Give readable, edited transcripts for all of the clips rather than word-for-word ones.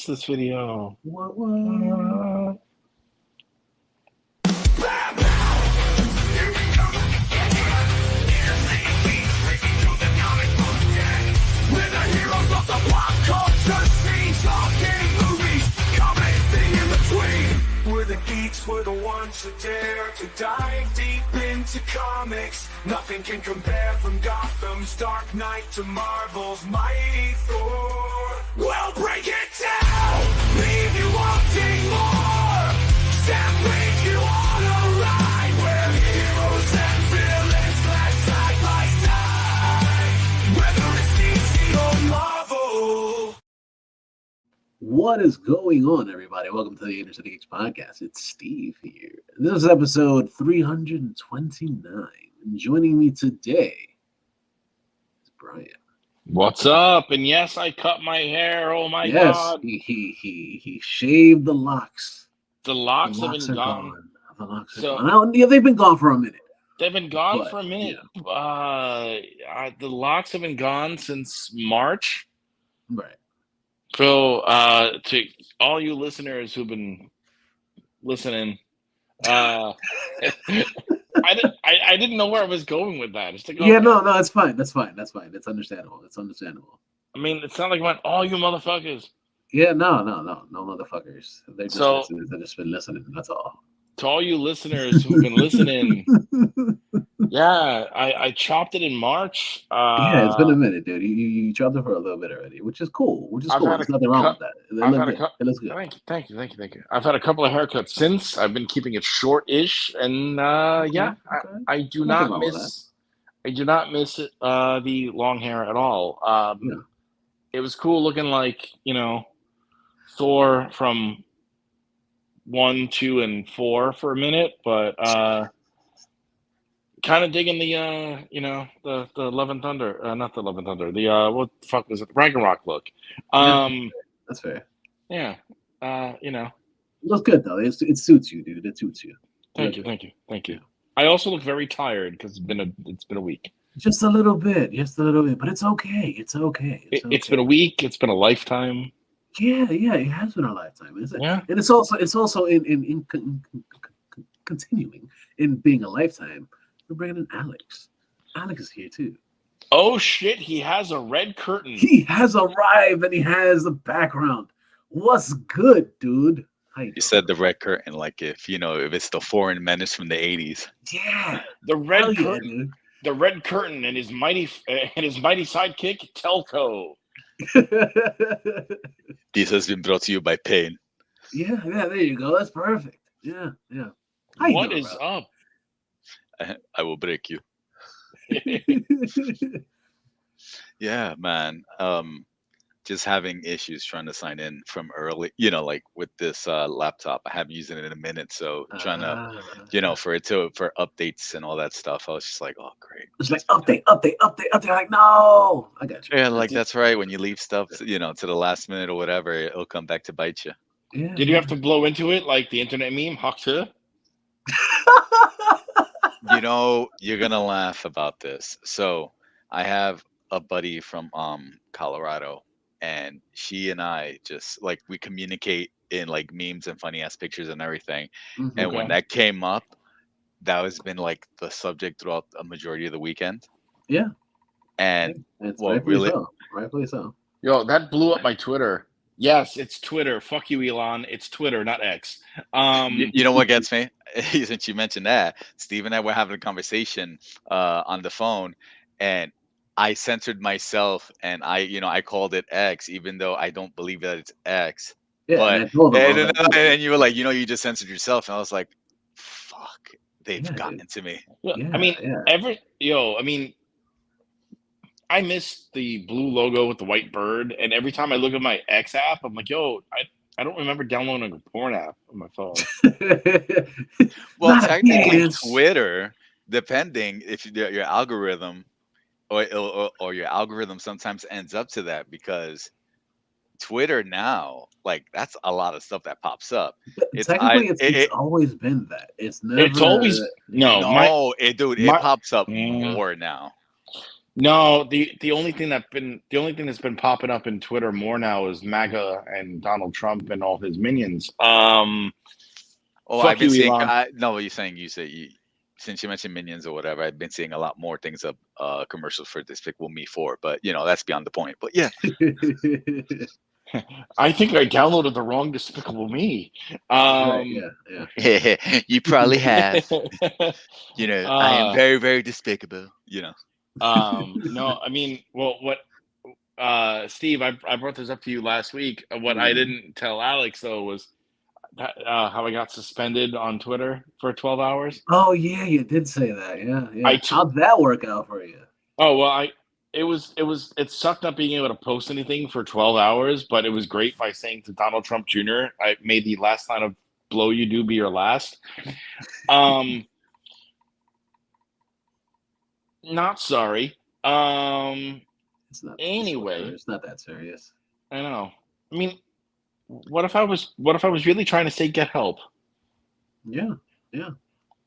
missed this video. What? We're the geeks, we're the ones who dare to dive deep into comics. Nothing can compare from Gotham's Dark Knight to Marvel's Mighty Thor. We'll break it down, leave you wanting more. Separate you on a ride where heroes and villains clash side by side. Whether it's DC or Marvel. What is going on, everybody? Welcome to the InnerCityGeeks podcast. It's Steve here. This is episode 329. And joining me today is Brian. What's up? And yes, I cut my hair. Oh my God. He shaved the locks. The locks have are been gone. The locks are So- gone. Yeah, they've been gone for a minute. They've been gone But, for a minute. The locks have been gone since March. Right. So, to all you listeners who've been listening, I didn't know where I was going with that. It's like, Yeah, okay. no, it's fine. That's fine. It's understandable. I mean, it's not like I went, all you motherfuckers. Yeah, no motherfuckers. They're just So- listeners. They've just been listening. That's all. To all you listeners who've been listening, yeah, I chopped it in March. Yeah, it's been a minute, dude. You chopped it for a little bit already, which is cool. I've had There's a nothing wrong cou- with that. I've had a cou- It looks good. Thank you. I've had a couple of haircuts since. I've been keeping it short-ish, and yeah, Okay. I do Nothing not wrong with miss. I do not miss it, the long hair at all. Yeah. It was cool looking like Thor from 1, 2, and 4 for a minute, but kind of digging the the Love and Thunder, not the Love and Thunder, the what the fuck was it, Ragnarok look. That's fair. Yeah, It looks good though. It suits you, dude. It suits you. Thank you. I also look very tired because it's been a week. Just a little bit, but it's okay. It's okay. It's been a week. It's been a lifetime. Yeah, it has been a lifetime, isn't it? Yeah. And it's also in continuing in being a lifetime. We're bringing in Alex. Alex is here too. Oh shit! He has a red curtain. He has arrived and he has the background. What's good, dude? How you You doing? said the red curtain, like if it's the foreign menace from the 80s. Yeah. The red Hell yeah, curtain. dude. The red curtain and his mighty sidekick Telco. This has been brought to you by Pain. Yeah, there you go. That's perfect. Yeah. How you What doing, is bro? up? I will break you. Yeah, man. Just having issues trying to sign in from early, like with this laptop. I haven't used it in a minute, so trying to, for updates and all that stuff. I was just like, oh, great. It's like update. Like, no, I got you. Yeah, like that's right. When you leave stuff, to the last minute or whatever, it'll come back to bite you. Yeah. Did you have to blow into it like the internet meme? Hakta? You're gonna laugh about this. So I have a buddy from Colorado, and she and I just we communicate in like memes and funny ass pictures and everything. Mhm. And Okay. when that came up, that has been like the subject throughout a majority of the weekend. Yeah. And It's well, rightfully really- so. Rightfully so. Yo, that blew up my Twitter. Yes, it's Twitter. Fuck you, Elon. It's Twitter, not X. you know what gets me? Since you mentioned that, Steve and I were having a conversation on the phone, and I censored myself, and I called it X, even though I don't believe that it's X. Yeah. But- and I told him all that. And you were like, you just censored yourself, and I was like, fuck, they've Yeah, gotten dude. to me. Yeah, I mean, yeah. I miss the blue logo with the white bird, and every time I look at my X app, I'm like, yo, I don't remember downloading a porn app on my phone. Well, Not technically, again. Twitter, depending if your algorithm or your algorithm sometimes ends up to that, because Twitter now, like, that's a lot of stuff that pops up. Technically, it's always been that. It's never. It's always It my pops up Mm. more now. No, the only thing that's been popping up in Twitter more now is MAGA and Donald Trump and all his minions. Oh, I've Fuck been you, seeing. Elon. No, what you're saying. You say since you mentioned Minions or whatever, I've been seeing a lot more things of commercials for Despicable Me 4. But that's beyond the point. But yeah, I think I downloaded the wrong Despicable Me. Right. Yeah. you probably have. I am uh, very, very despicable. no, I mean, well, what, Steve, I brought this up to you last week. What I Mm. didn't tell Alex though was how I got suspended on Twitter for 12 hours. Oh yeah, you did say that. Yeah, I yeah. t- How'd that work out for you? oh well, it sucked not being able to post anything for 12 hours, but it was great by saying to Donald Trump Jr., I made the last line of "Blow you do be your last." Um, not sorry. It's not. Anyway, It's not that serious. I know. I mean, what if I was really trying to say get help? Yeah. Yeah.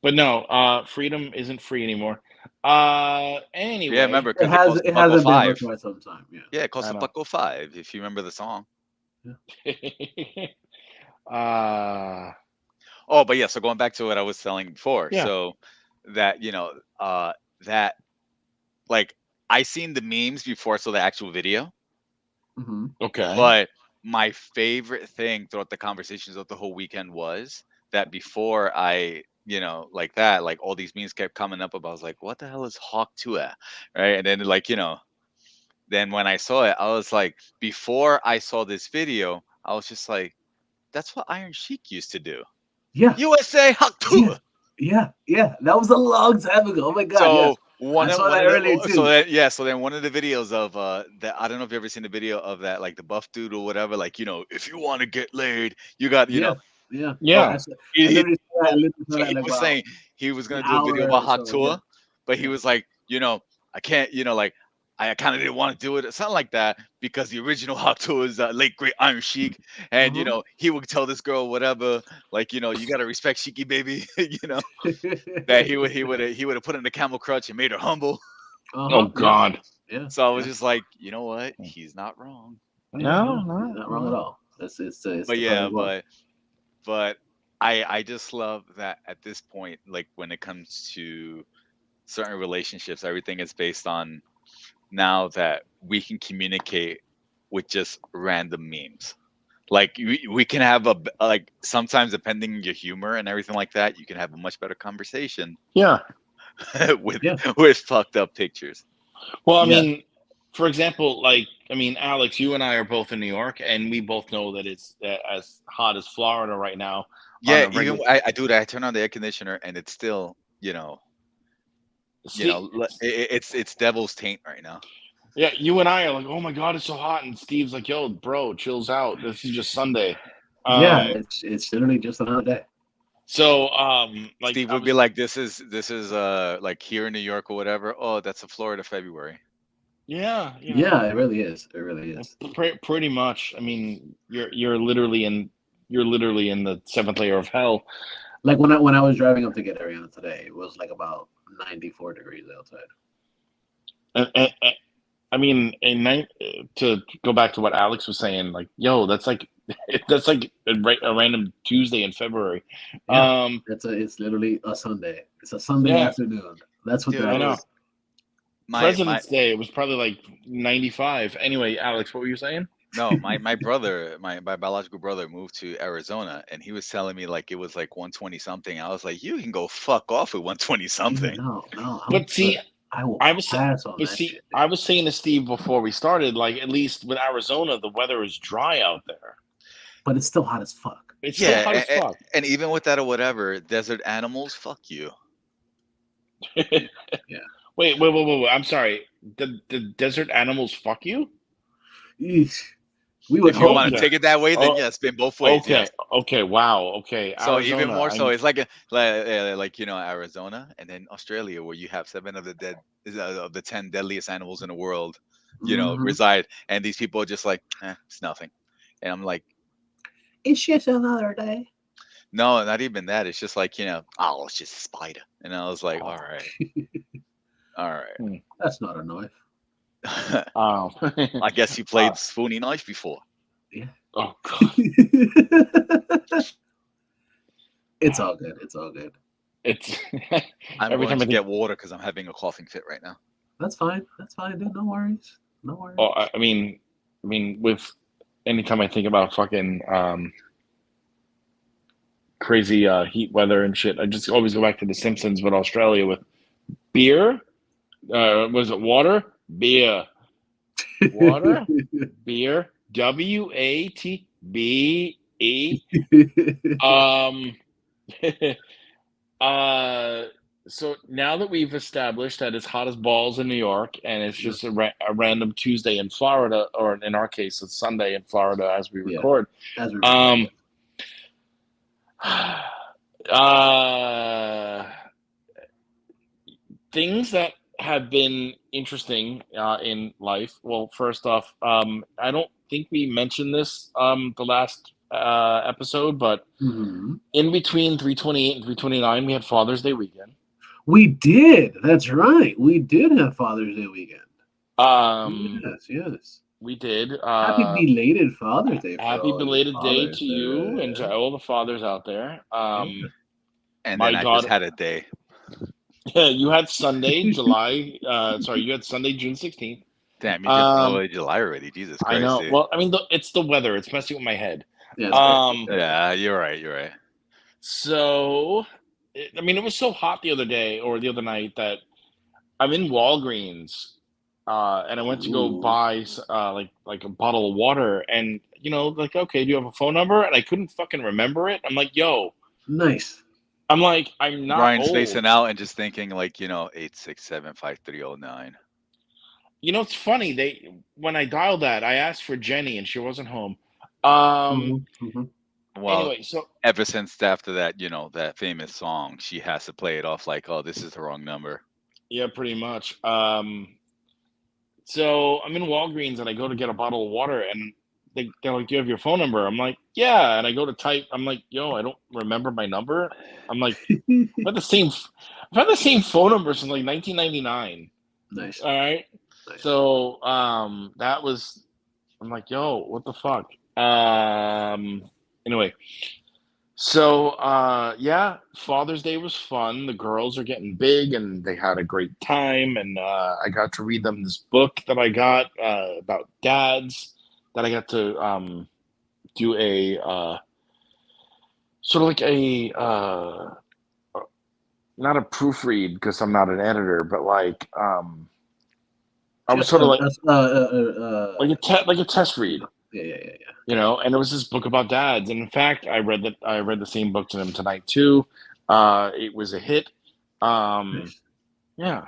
But no, freedom isn't free anymore. Yeah, Anyway, remember because it costs a It buck oh hasn't been for five. quite some time. Yeah. Yeah, it costs I a know. buck oh five if you remember the song. Oh, but yeah. So going back to what I was telling before, Yeah. so that that like I seen the memes before I saw the actual video. Mm-hmm. Okay. But my favorite thing throughout the conversations of the whole weekend was that before I, like that, like all these memes kept coming up about, I was like, what the hell is Hawk Tuah? Right. And then, like, then when I saw it, I was like, before I saw this video, I was just like, that's what Iron Sheik used to do. Yeah. USA Hawk Tuah. Yeah. That was a long time ago. Oh my god. So Yes. one I of saw one that of the earlier so too. then yeah, so then one of the videos of that, I don't know if you've ever seen the video of that, like the buff dude or whatever, like if you want to get laid, you got Yeah. Yeah. Yeah. I he, he, literally saw that, I literally saw that he in like was about saying he was an gonna do a video hour about or Hawk so. Yeah. Tuah, but he Yeah. was like, I can't, like I kind of didn't want to do it, something like that, because the original Hawk Tuah is late great Iron Sheik, and Uh-huh. he would tell this girl whatever, like you gotta respect Sheiky baby, that he would have put in the camel crutch and made her humble. Oh Uh-huh. Yeah. God. Yeah. So I was Yeah. just like, you know what? He's not wrong. Yeah. No, Yeah. He's no, not wrong at no. all. It's But the perfect yeah, one. but I just love that at this point, like when it comes to certain relationships, everything is based on now that we can communicate with just random memes. Like we can have like sometimes depending on your humor and everything like that, you can have a much better conversation Yeah. with Yeah. with fucked up pictures. Well, I Yeah. mean, for example, like, I mean, Alex, you and I are both in New York, and we both know that it's as hot as Florida right now on Yeah, a even regular. I do that. I turn on the air conditioner and it's still, See, it's devil's taint right now. yeah, you and I are like, oh my God, it's so hot, and Steve's like, yo, bro, chills out. This is just Sunday. Yeah. It's literally just another day. So, like, Steve would be like, this is like here in New York or whatever. Oh, that's a Florida February. yeah, Yeah, it really is. It really is. pretty much. I mean, you're literally in the seventh layer of hell. Like when I was driving up to get Ariana today, it was like about 94 degrees outside. And I mean, to go back to what Alex was saying, like, yo, that's like a random Tuesday in February. Yeah. It's literally a Sunday. It's a Sunday Yeah. afternoon. That's what Dude, that I know. is. President's Day, it was probably like 95. Anyway, Alex, what were you saying? No, my brother, my biological brother moved to Arizona, and he was telling me like it was like 120 something. I was like, you can go fuck off with 120 something. No. But see, I will I was pass on but that see, shit. I was saying to Steve before we started, like, at least with Arizona, the weather is dry out there. But it's still hot as fuck. It's still hot as fuck. And even with that or whatever, desert animals, fuck you. Yeah. Wait. I'm sorry. The desert animals fuck you? Eesh. We would If you hope want to that. take it that way, then yes, been both ways. Okay. Yes. Okay. Wow. Okay. So Arizona, even more so, it's like Arizona and then Australia, where you have 7 of the 10 deadliest animals in the world, Mhm. reside, and these people are just like, it's nothing, and I'm like, It's just another day. no, not even that. It's just like, oh, it's just a spider, and I was like, all right. All right. That's not a knife. Oh. I guess you played Spoonie Knife before. Yeah. Oh God. It's all good. It's all good. It's I'm every going time to I get think. water because I'm having a coughing fit right now. That's fine. That's fine, dude. No worries. No worries. Oh, I mean, with anytime I think about fucking crazy heat weather and shit, I just always go back to The Simpsons with Australia with beer. Was it water? Beer. Water. Beer. WATBE. So now that we've established that it's hot as balls in New York and it's just a random Tuesday in Florida, or in our case, it's Sunday in Florida as we record. As we record. Things that have been interesting in life. Well, first off, I don't think we mentioned this the last episode, but in between 328 and 329, we had Father's Day weekend. We did. That's right. We did have Father's Day weekend. Yes. We did. Happy belated Father's Day. Happy belated day to you and to all the fathers out there. And then I just had a day. Yeah, you had Sunday, July. You had Sunday, June 16th. Damn, you just know July already. Jesus Christ. I know. Dude. Well, I mean, it's the weather. It's messing with my head. Yeah, you're right. So, I mean, it was so hot the other day or the other night that I'm in Walgreens, and I went to go buy like a bottle of water, and like, okay, do you have a phone number? And I couldn't fucking remember it. I'm like, yo, nice. I'm like, I'm not Brian old. spacing out and just thinking like, 867-5309. It's funny. When I dialed that, I asked for Jenny and she wasn't home. Well, anyway, so ever since after that, that famous song, she has to play it off like, oh, this is the wrong number. Yeah, pretty much. So I'm in Walgreens and I go to get a bottle of water and they're like, do you have your phone number? I'm like, yeah. And I go to type. I'm like, yo, I don't remember my number. I'm like, I've had the same phone number since like 1999. Nice. All right. Nice. So that was. I'm like, yo, what the fuck? Anyway. So yeah, Father's Day was fun. The girls are getting big and they had a great time, and I got to read them this book that I got about dads. That I got to do a sort of like a not a proofread because I'm not an editor, but like I was sort of like a test read. Yeah. And it was this book about dads, and in fact, I read the same book to them tonight too. It was a hit. Nice. Yeah,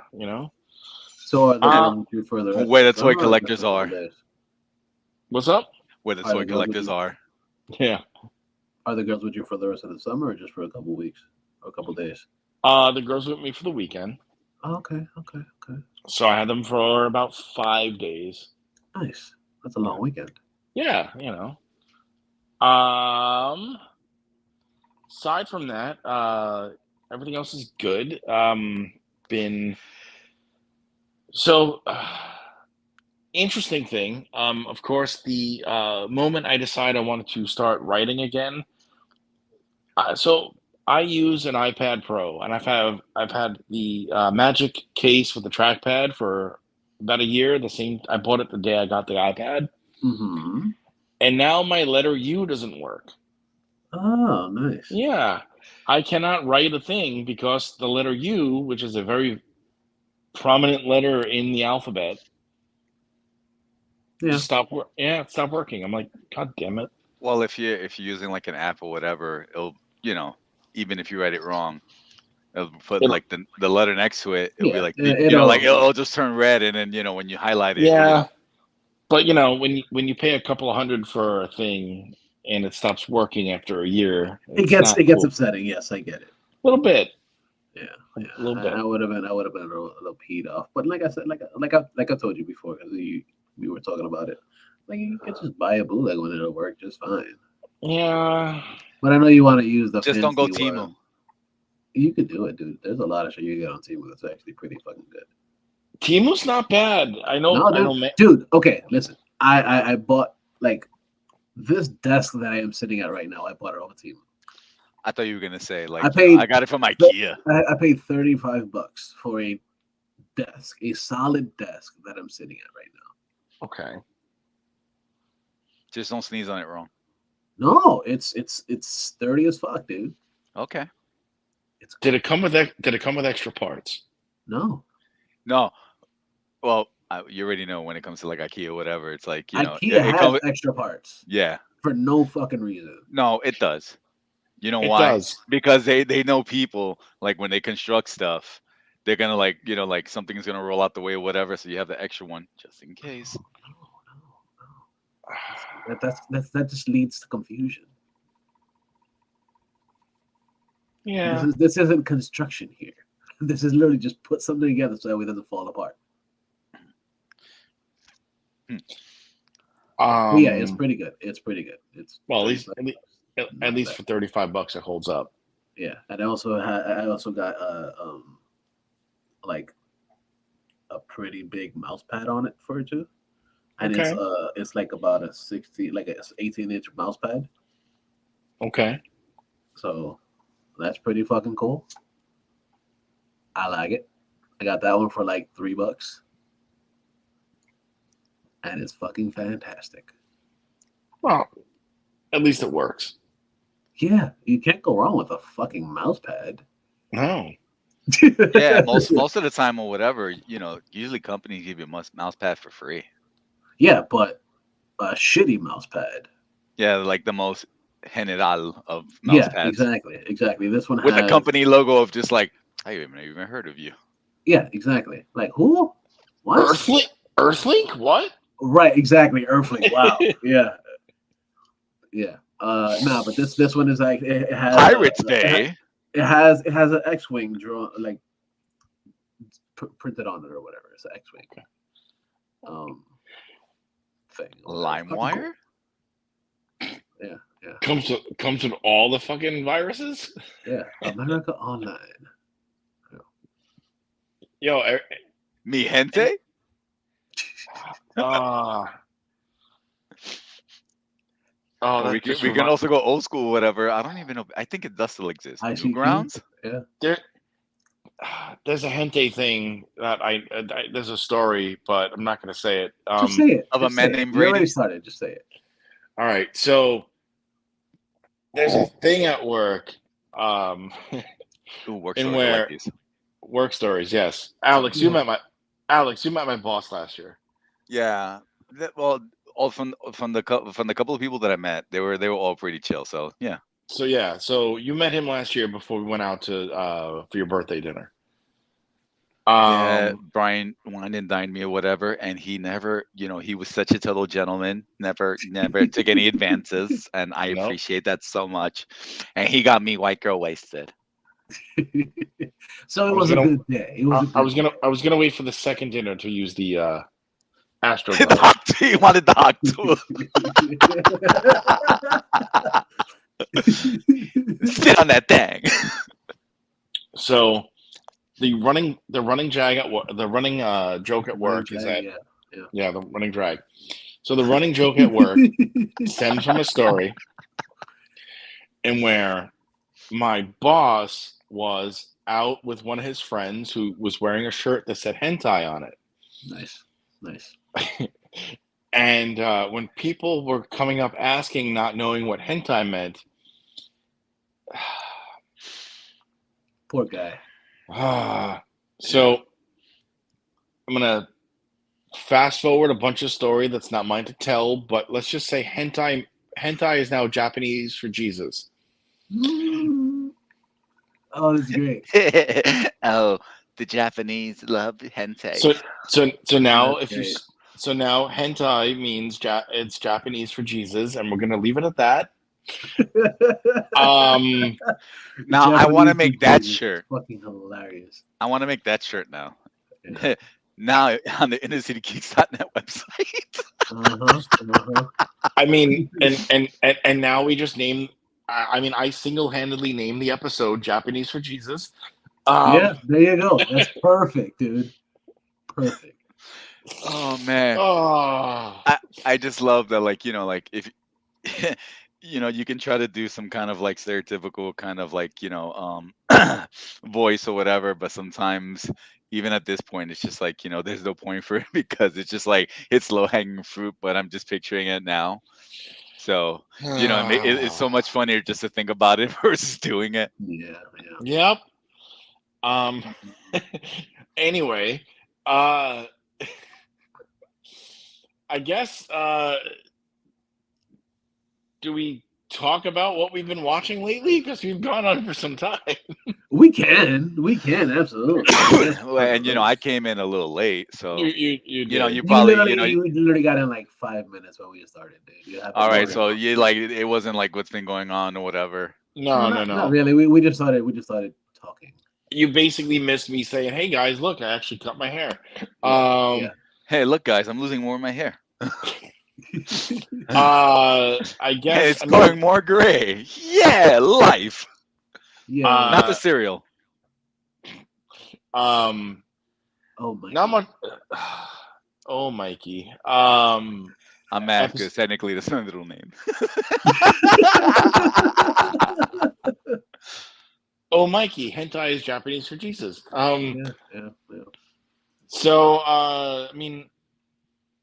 So are they for the rest where the of toy summer collectors are. What's up? Where the toy collectors are. Yeah. Are the girls with you for the rest of the summer, or just for a couple weeks or a couple days? The girls were with me for the weekend. Oh, okay. So I had them for about 5 days. Nice. That's a long weekend. Yeah, aside from that, everything else is good. Interesting thing. Of course, the moment I decided I wanted to start writing again. So I use an iPad Pro, and I've had the Magic case with the trackpad for about a year. I bought it the day I got the iPad. Mm-hmm. And now my letter U doesn't work. Oh, nice. Yeah. I cannot write a thing because the letter U, which is a very prominent letter in the alphabet, stopped working. I'm like, God damn it. Well, if you're using like an app or whatever, it'll, even if you write it wrong, it'll put like the letter next to it. It'll be like, it'll just turn red. And then, when you highlight it. Yeah. But when you pay a couple of $100 for a thing and it stops working after a year, it gets upsetting. Yes, I get it. A little bit. Yeah. A little bit. I would have been a little peed off. But like I said, like I told you before, because we were talking about it. Like, you could just buy a bootleg when it'll work just fine. Yeah. But I know you want to use the just don't go Temu. You could do it, dude. There's a lot of shit you get on Temu that's actually pretty fucking good. Timu's not bad. I know. No, I know. dude. Okay, listen. I bought like this desk that I am sitting at right now. I bought it off of Timu. I thought you were gonna say like I paid. I got it from IKEA. I paid $35 for a desk, a solid desk that I'm sitting at right now. Okay. Just don't sneeze on it wrong. No, it's sturdy as fuck, dude. Okay. Did it come with extra parts? No. No. Well, you already know when it comes to like IKEA or whatever, it's like, you know, IKEA it has comes. extra parts Yeah. for no fucking reason. No, it does. You know It why? does. Because they know people, like when they construct stuff, they're gonna like, you know, like something's gonna roll out the way or whatever, so you have the extra one just in case. No. That just leads to confusion. Yeah. This isn't construction here. This is literally just put something together so that way it doesn't fall apart. Yeah, it's pretty good. It's pretty good. It's well, at least for $35 it holds up. Yeah, and I also got like a pretty big mouse pad on it for it too, and Okay. it's like about a 18-inch mouse pad. Okay. So that's pretty fucking cool. I like it. I got that one for like $3, and it's fucking fantastic. Well, at least it works. Yeah, you can't go wrong with a fucking mouse pad. No. Yeah, most of the time or whatever, you know, usually companies give you a mouse pad for free. Yeah, but a shitty mouse pad. Yeah, like the most general of mouse pads. Exactly. This one with has the company logo of just like, I haven't even heard of you. Yeah, exactly. Like who? What? Earthlink? What? Right, exactly. Earthlink. Wow. Yeah. Yeah. No, but this one is like it has Pirates Bay. It has an X-wing drawn like printed on it or whatever. It's an X-wing. Thing. LimeWire. Yeah. Comes with all the fucking viruses. Yeah, America Online. Yo, Mi gente. We can also go old school, whatever. I don't even know. I think it does still exist. Newgrounds. Yeah. There's a hentai thing that there's a story, but I'm not going to say it. Just say it. Of a man named Brady. You already started. Just say it. All right. So there's a thing at work. Work stories. Yes, Alex, you met my boss last year. Yeah. Well, all from the couple of people that I met, they were all pretty chill. So yeah. So you met him last year before we went out to for your birthday dinner. Yeah, Brian wine and dined me or whatever, and he never, he was such a total gentleman. Never took any advances, and I appreciate that so much. And he got me white girl wasted. So it was a good day. I was gonna wait for the second dinner to use the Astro. He wanted the hot tool. Sit on that thing. So the running joke at work is that the running drag. So the running joke at work stems from a story in where my boss was out with one of his friends who was wearing a shirt that said hentai on it. Nice. And when people were coming up asking, not knowing what hentai meant, poor guy. So I'm gonna fast forward a bunch of story that's not mine to tell, but let's just say hentai is now Japanese for Jesus. Oh, that's great. Oh, the Japanese love hentai. So now now hentai means it's Japanese for Jesus, and we're gonna leave it at that. Now I want to make that shirt. Fucking hilarious. I want to make that shirt now. Yeah. Now on the InnerCityGeeks.net website. I mean, and now we just name. I single-handedly named the episode "Japanese for Jesus." Yeah, there you go. That's perfect, dude. perfect. Oh man. Oh, I just love that, like, like if you can try to do some kind of like stereotypical kind of like, voice or whatever, but sometimes even at this point it's just like, there's no point for it because it's just like it's low hanging fruit, but I'm just picturing it now. So, it's so much funnier just to think about it versus doing it. Yeah, yep. Um. Anyway, uh, I guess. Do we talk about what we've been watching lately? Because we've gone on for some time. we can absolutely. Well, and I came in a little late, so You did. you probably You literally got in like 5 minutes when we started, dude. You have to all right, worry so about you like it wasn't like what's been going on or whatever. No, not really. We just started talking. You basically missed me saying, "Hey guys, look, I actually cut my hair." Yeah. Hey, look, guys, I'm losing more of my hair. I guess It's going more gray. Yeah, life. Yeah. Not the cereal. Oh my. Not much. Oh, Mikey. I'm mad because technically that's my middle name. Oh, Mikey. Hentai is Japanese for Jesus. Yeah. So, I mean,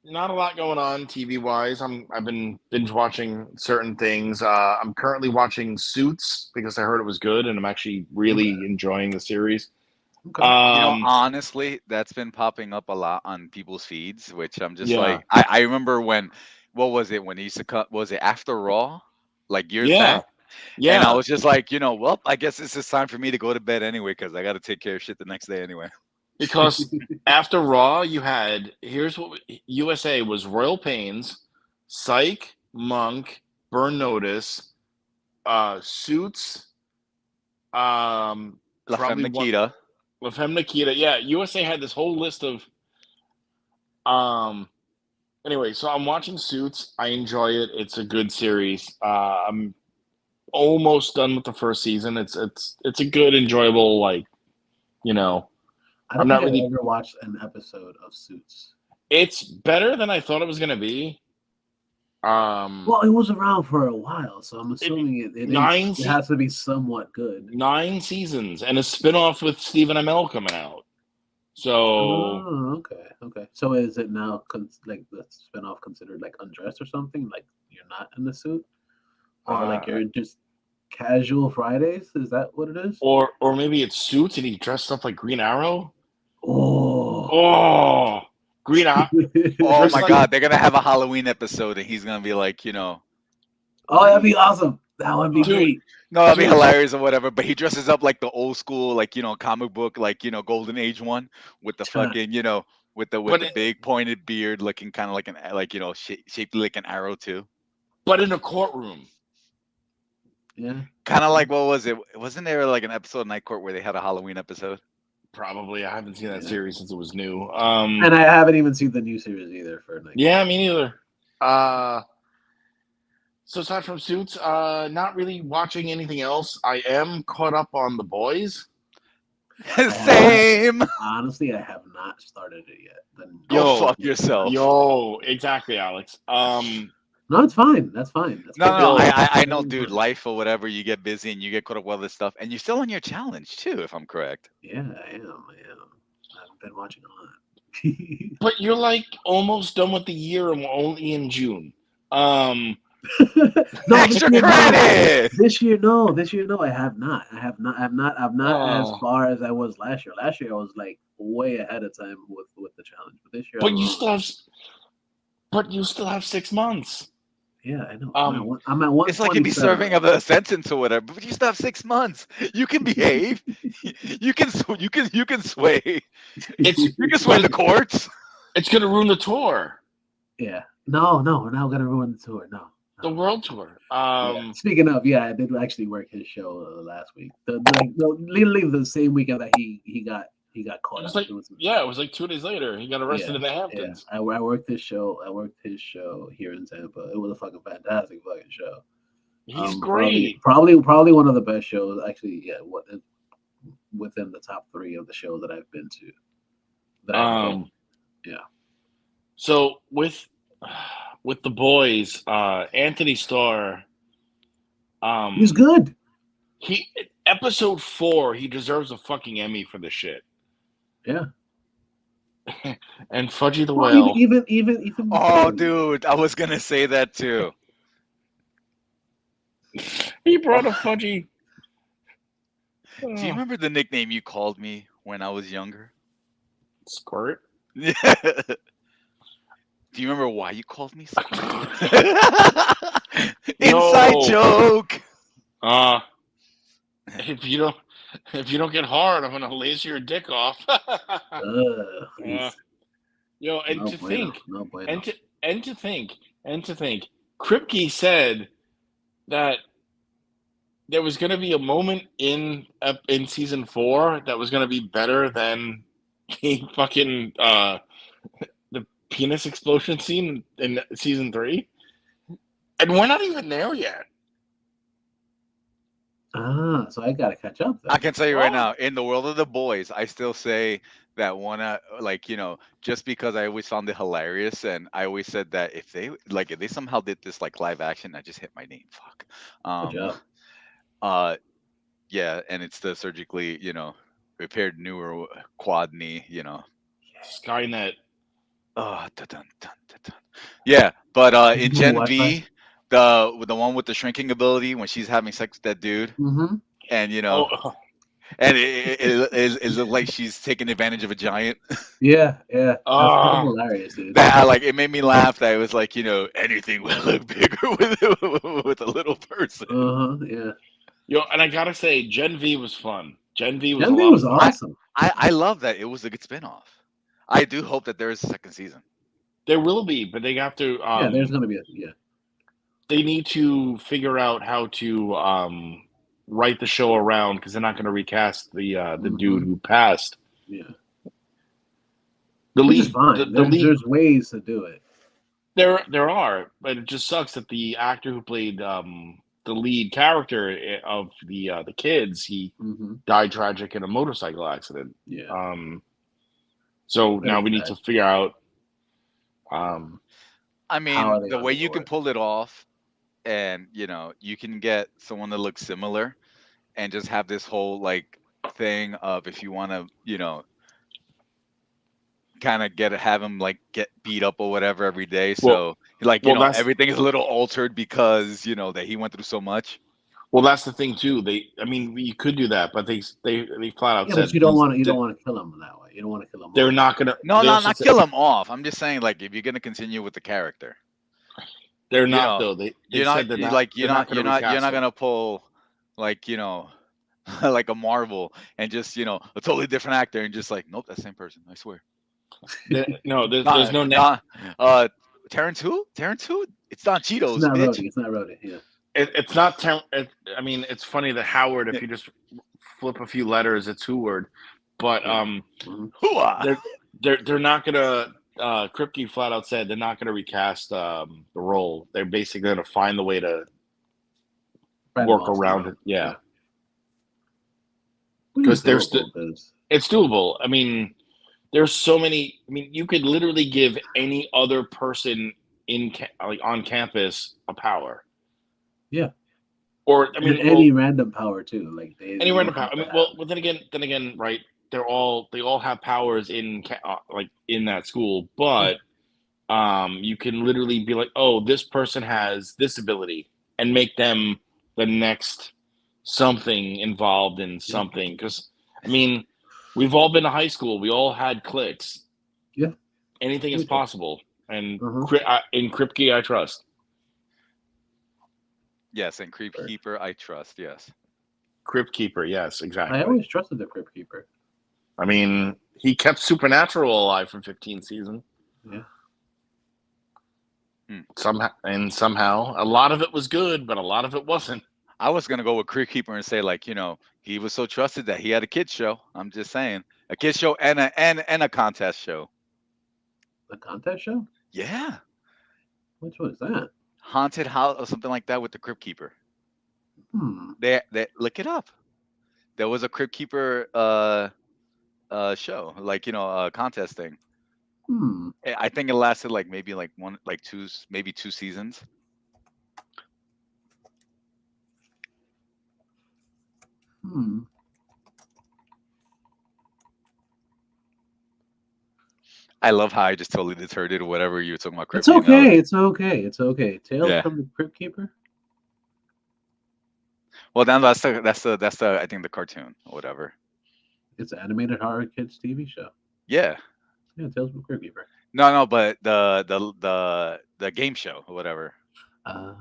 not a lot going on TV wise. I've been binge watching certain things. I'm currently watching Suits because I heard it was good, and I'm actually really enjoying the series. Okay. Honestly, that's been popping up a lot on people's feeds, which I'm just like, I remember when, what was it when he used to cut? Was it After Raw, like years back? Yeah. And I was just like, well, I guess it's just time for me to go to bed anyway because I got to take care of shit the next day anyway. Because after Raw, you had USA was Royal Pains, Psych, Monk, Burn Notice, Suits, La Femme Nikita. La Femme Nikita. Yeah, USA had this whole list of. Anyway, so I'm watching Suits. I enjoy it. It's a good series. I'm almost done with the first season. It's a good, enjoyable, like, I don't think I've ever watched an episode of Suits. It's better than I thought it was gonna be. Well, it was around for a while, so I'm assuming it has to be somewhat good. 9 seasons and a spinoff with Stephen Amell coming out. So okay. So is it now like the spinoff considered like undressed or something? Like you're not in the suit, or like you're just casual Fridays? Is that what it is? Or maybe it's Suits and he dressed up like Green Arrow. Oh, Green Arrow. Oh my God, they're gonna have a Halloween episode and he's gonna be like, Oh, that'd be awesome. That would be great. No, that'd be hilarious or whatever. But he dresses up like the old school, like comic book, like Golden Age one with the fucking, with the big pointed beard, looking kind of like shaped like an arrow too. But in a courtroom. Yeah. Kind of like, what was it? Wasn't there like an episode of Night Court where they had a Halloween episode? Probably. I haven't seen that series since it was new. And I haven't even seen the new series either for Night Court. Yeah, me neither. So aside from Suits, not really watching anything else. I am caught up on The Boys. Same. Honestly, I have not started it yet. Go fuck yourself. Yo, exactly, Alex. No, it's fine. That's fine. No, I know, dude. Life or whatever, you get busy and you get caught up with all this stuff, and you're still on your challenge too, if I'm correct. Yeah, I am. I've been watching a lot. But you're like almost done with the year, and we're only in June. No, extra credit. This year, no. I have not. I'm not as far as I was last year. Last year, I was like way ahead of time with the challenge. But this year, But you still have 6 months. Yeah, I know. I'm at 1. It's like you'd be serving of a sentence or whatever, but you still have 6 months. You can behave. you can sway. You can sway the courts. It's gonna ruin the tour. Yeah. No, we're not gonna ruin the tour. No. The world tour. Speaking of, I did actually work his show last week. Literally the same weekend that he got caught up. It was like 2 days later. He got arrested in the Hamptons. Yeah. I worked his show here in Tampa. It was a fucking fantastic fucking show. He's great. Probably one of the best shows. Actually, within the top 3 of the shows that I've been to. Yeah. So with the boys, Anthony Starr, He's good. he episode 4, he deserves a fucking Emmy for the shit. Yeah. And Fudgy the Well, Whale. even. Oh, dude, I was gonna say that too. He brought a Fudgy. Do you remember the nickname you called me when I was younger? Squirt? Do you remember why you called me Squirt? Inside No. joke. If you don't get hard, I'm gonna laser your dick off. Yo, and No to bueno. think, No bueno. and to think, Kripke said that there was going to be a moment in season 4 that was going to be better than the fucking the penis explosion scene in season 3, and we're not even there yet. So I gotta catch up then. I can tell you right now, in the world of the boys, I still say that one, like, just because I always found it hilarious, and I always said that if they somehow did this like live action, I just hit my name. Fuck. Good job. Yeah, and it's the surgically, repaired newer quad knee, Skynet. Oh, dun, dun, dun, dun. Yeah, but in Gen Wi-Fi. V, the one with the shrinking ability when she's having sex with that dude, Mm-hmm. and and it looked like she's taking advantage of a giant. Yeah. That's hilarious, dude. That like it made me laugh. That it was like anything will look bigger with a little person. Yeah. Yo, and I gotta say, Gen V was fun. Gen V was Gen a V lot was of fun. awesome. I love that it was a good spinoff. I do hope that there is a second season. There will be, but they have to. Yeah, there's gonna be They need to figure out how to write the show around, because they're not going to recast the dude who passed. Yeah. The Which lead, is fine. There's ways to do it. There are, but it just sucks that the actor who played the lead character of the kids, he died tragic in a motorcycle accident. Yeah. So now we need to figure out. I mean, the way you can pull it off, and you can get someone that looks similar, and just have this whole like thing of if you want to, kind of have him like get beat up or whatever every day. So everything is a little altered because that he went through so much. Well, that's the thing too. You could do that, but they flat out said. But you don't want to kill him that way. You don't want to kill him. They're not gonna. No, not kill him off. I'm just saying, like, if you're gonna continue with the character, they're not though. You're not gonna pull like like a Marvel and just a totally different actor and just like, nope, that's the same person. I swear. No, there's no. Terrence who? It's not Cheetos. It's not Rhodey. Yeah. It's not. I mean, it's funny that Howard, if you just flip a few letters, it's Howard. But they're not gonna. Kripke flat out said they're not gonna recast the role. They're basically gonna find the way to work around it. Yeah. Because it's doable. I mean, there's so many. I mean, you could literally give any other person on campus a power. Yeah. Or I mean, any random power too. Like any random power. I mean, well, then again, right? They all have powers in that school, but you can literally be like, oh, this person has this ability, and make them the next something involved in something. Because I mean, we've all been to high school. We all had cliques. Yeah. Anything is possible, and in Kripke, I trust. Yes, and Crypt Keeper, I trust. Yes. Crypt Keeper, yes, exactly. I always trusted the Crypt Keeper. I mean, he kept Supernatural alive for 15 seasons. Yeah. Somehow, a lot of it was good, but a lot of it wasn't. I was gonna go with Crypt Keeper and say, like, he was so trusted that he had a kids show. I'm just saying, a kids show and a contest show. A contest show? Yeah. Which one is that? Haunted House or something like that with the Crypt Keeper. They look it up. There was a Crypt Keeper show, like a contest thing. I think it lasted like maybe like maybe 2 seasons. I love how I just totally deterred it or whatever you were talking about. It's Crypt Keeper. okay. It's okay. It's okay. Tales Yeah. from the Crypt Keeper. Well, then that's the I think the cartoon or whatever. It's an animated horror kids TV show. Yeah. Yeah, Tales from the Crypt Keeper. No, but the game show or whatever. Yeah.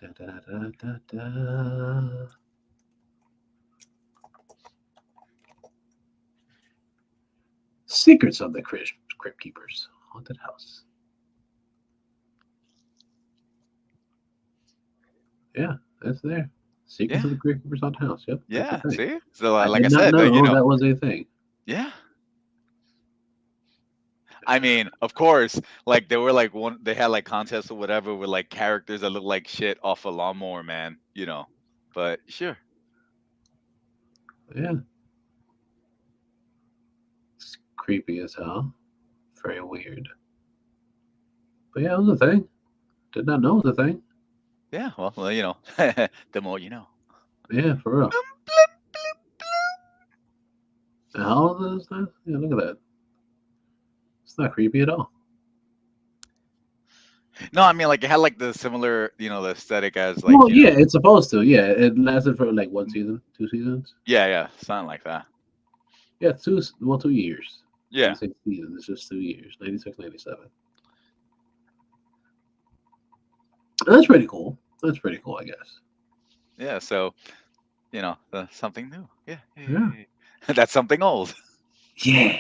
Go back. Da. Secrets of the Crypt Keepers. Haunted House. Yeah, that's there. Secrets of the Crypt Keepers Haunted House. Yep. Yeah. That's See. So I like I did not said, know that was a thing. Yeah. I mean, of course, like they were like they had like contests or whatever with like characters that look like shit off a Lawnmower Man, But sure. Yeah. It's creepy as hell. Very weird. But yeah, it was a thing. Did not know it was a thing. Yeah, well, the more you know. Yeah, for real. And how old is that? Yeah, look at that. It's not creepy at all. No, I mean like it had like the similar, the aesthetic as like. Well, yeah, it's supposed to. Yeah, it lasted for like 1 season, 2 seasons. Yeah, something like that. Yeah, 2 years. Yeah. 6 seasons. It's just 2 years. 96, 97. That's pretty cool. That's pretty cool, I guess. Yeah, so something new. Yeah. That's something old. Yeah.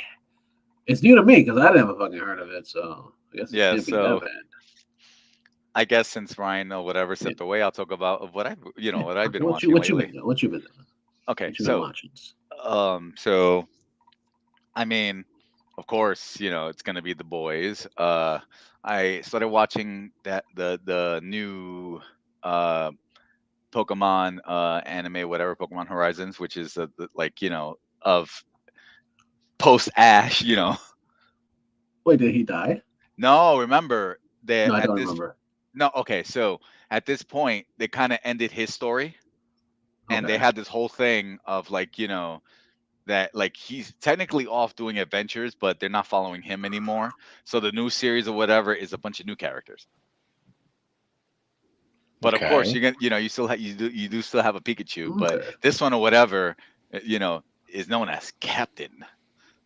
It's new to me because I never fucking heard of it, so I guess it can't be that bad. I guess since Ryan or whatever stepped away, I'll talk about what I've been watching what lately. What you been doing? Okay, so so I mean, of course, it's gonna be The Boys. I started watching the new Pokemon anime, whatever, Pokemon Horizons, which is of post Ash. Wait, did he die? No, remember that. No, I don't remember. No, okay, so at this point they kind of ended his story, and they had this whole thing of like that like he's technically off doing adventures, but they're not following him anymore. So the new series or whatever is a bunch of new characters. But of course, you still have you do still have a Pikachu, but this one or whatever, is known as Captain.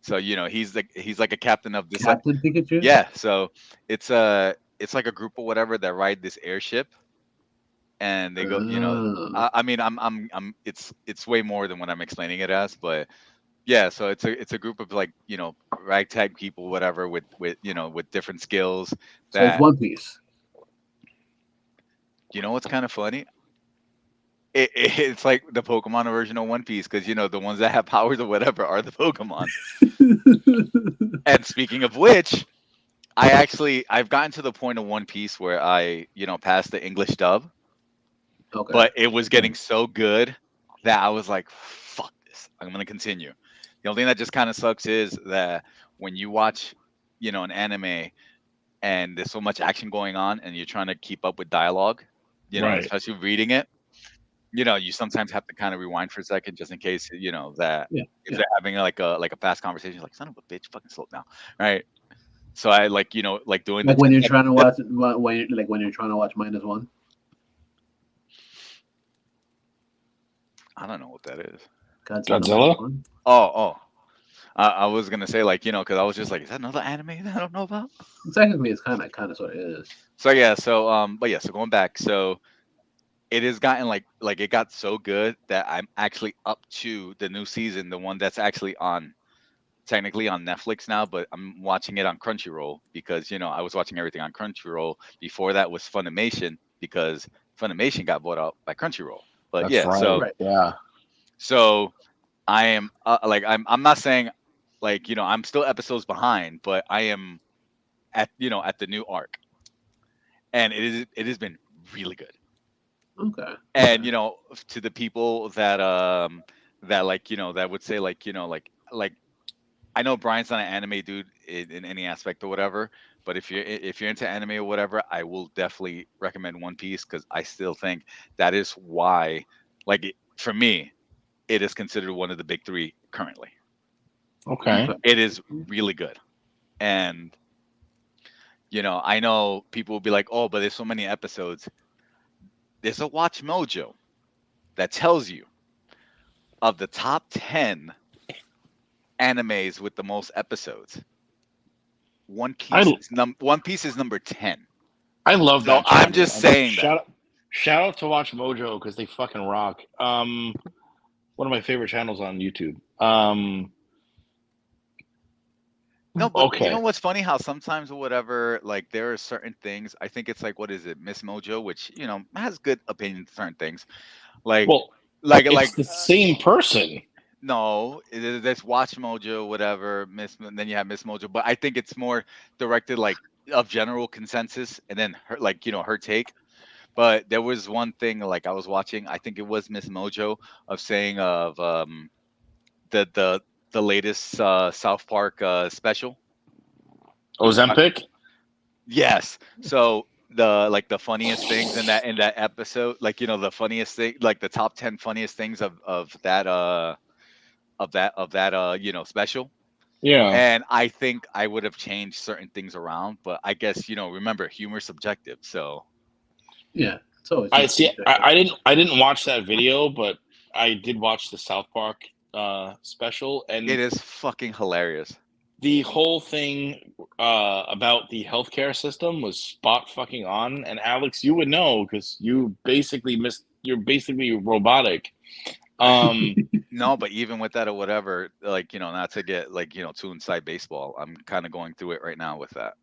So he's like a captain of this Captain Pikachu. Yeah, so it's like a group or whatever that ride this airship, and they go. I mean, it's way more than what I'm explaining it as, but yeah. So it's a group of like ragtag people, whatever, with different skills. So it's One Piece. You know what's kind of funny? It's like the Pokemon version of One Piece because the ones that have powers or whatever are the Pokemon. And speaking of which, I've gotten to the point of One Piece where I passed the English dub. Okay. But it was getting so good that I was like, fuck this. I'm gonna continue. The only thing that just kind of sucks is that when you watch, an anime and there's so much action going on and you're trying to keep up with dialogue, especially reading it, you sometimes have to kind of rewind for a second just in case, that if they're having like a fast conversation, like son of a bitch, fucking slow down, right? So I like doing like when you're trying to watch when you're trying to watch -1. I don't know what that is. Godzilla? Oh. I was gonna say because I was just like, is that another anime that I don't know about? Technically, it's kind of sort of is. So yeah, so going back, so it has gotten like it got so good that I'm actually up to the new season, the one that's actually technically on Netflix now, but I'm watching it on Crunchyroll because I was watching everything on Crunchyroll. Before that was Funimation because Funimation got bought out by Crunchyroll. But so I am I'm not saying I'm still episodes behind, but I am at the new arc, and it has been really good. Okay. And to the people that that would say like I know Brian's not an anime dude in any aspect or whatever, but if you're into anime or whatever, I will definitely recommend One Piece because I still think that is why, for me, it is considered one of the big three currently. Okay. Okay. It is really good, and I know people will be like, "Oh, but there's so many episodes." There's a Watch Mojo that tells you of the top 10 animes with the most episodes. I One Piece is number 10. I love So that I'm channel. just saying that. Shout out to Watch Mojo because they fucking rock. One of my favorite channels on YouTube. No, but you know Okay. what's funny? How sometimes or whatever, like there are certain things. I think it's like what is it, Miss Mojo, which has good opinions on certain things. Like, Well, it's like the same person. no, there's Watch Mojo, whatever. Then you have Miss Mojo, but I think it's more directed like of general consensus, and then her her take. But there was one thing like I was watching. I think it was Miss Mojo of saying of the latest South Park special. Ozempic. Yes. So the funniest things in that episode, like the funniest thing, like the top 10 funniest things of that special. Yeah. And I think I would have changed certain things around, but I guess remember humor's subjective. So Yeah, it's always I see. subjective. I didn't watch that video, but I did watch the South Park special, it and is fucking hilarious. the whole thing about the healthcare system was spot fucking on. And Alex, you would know because you're basically robotic. No, but even with that or whatever, like not to get like too inside baseball, I'm kind of going through it right now with that.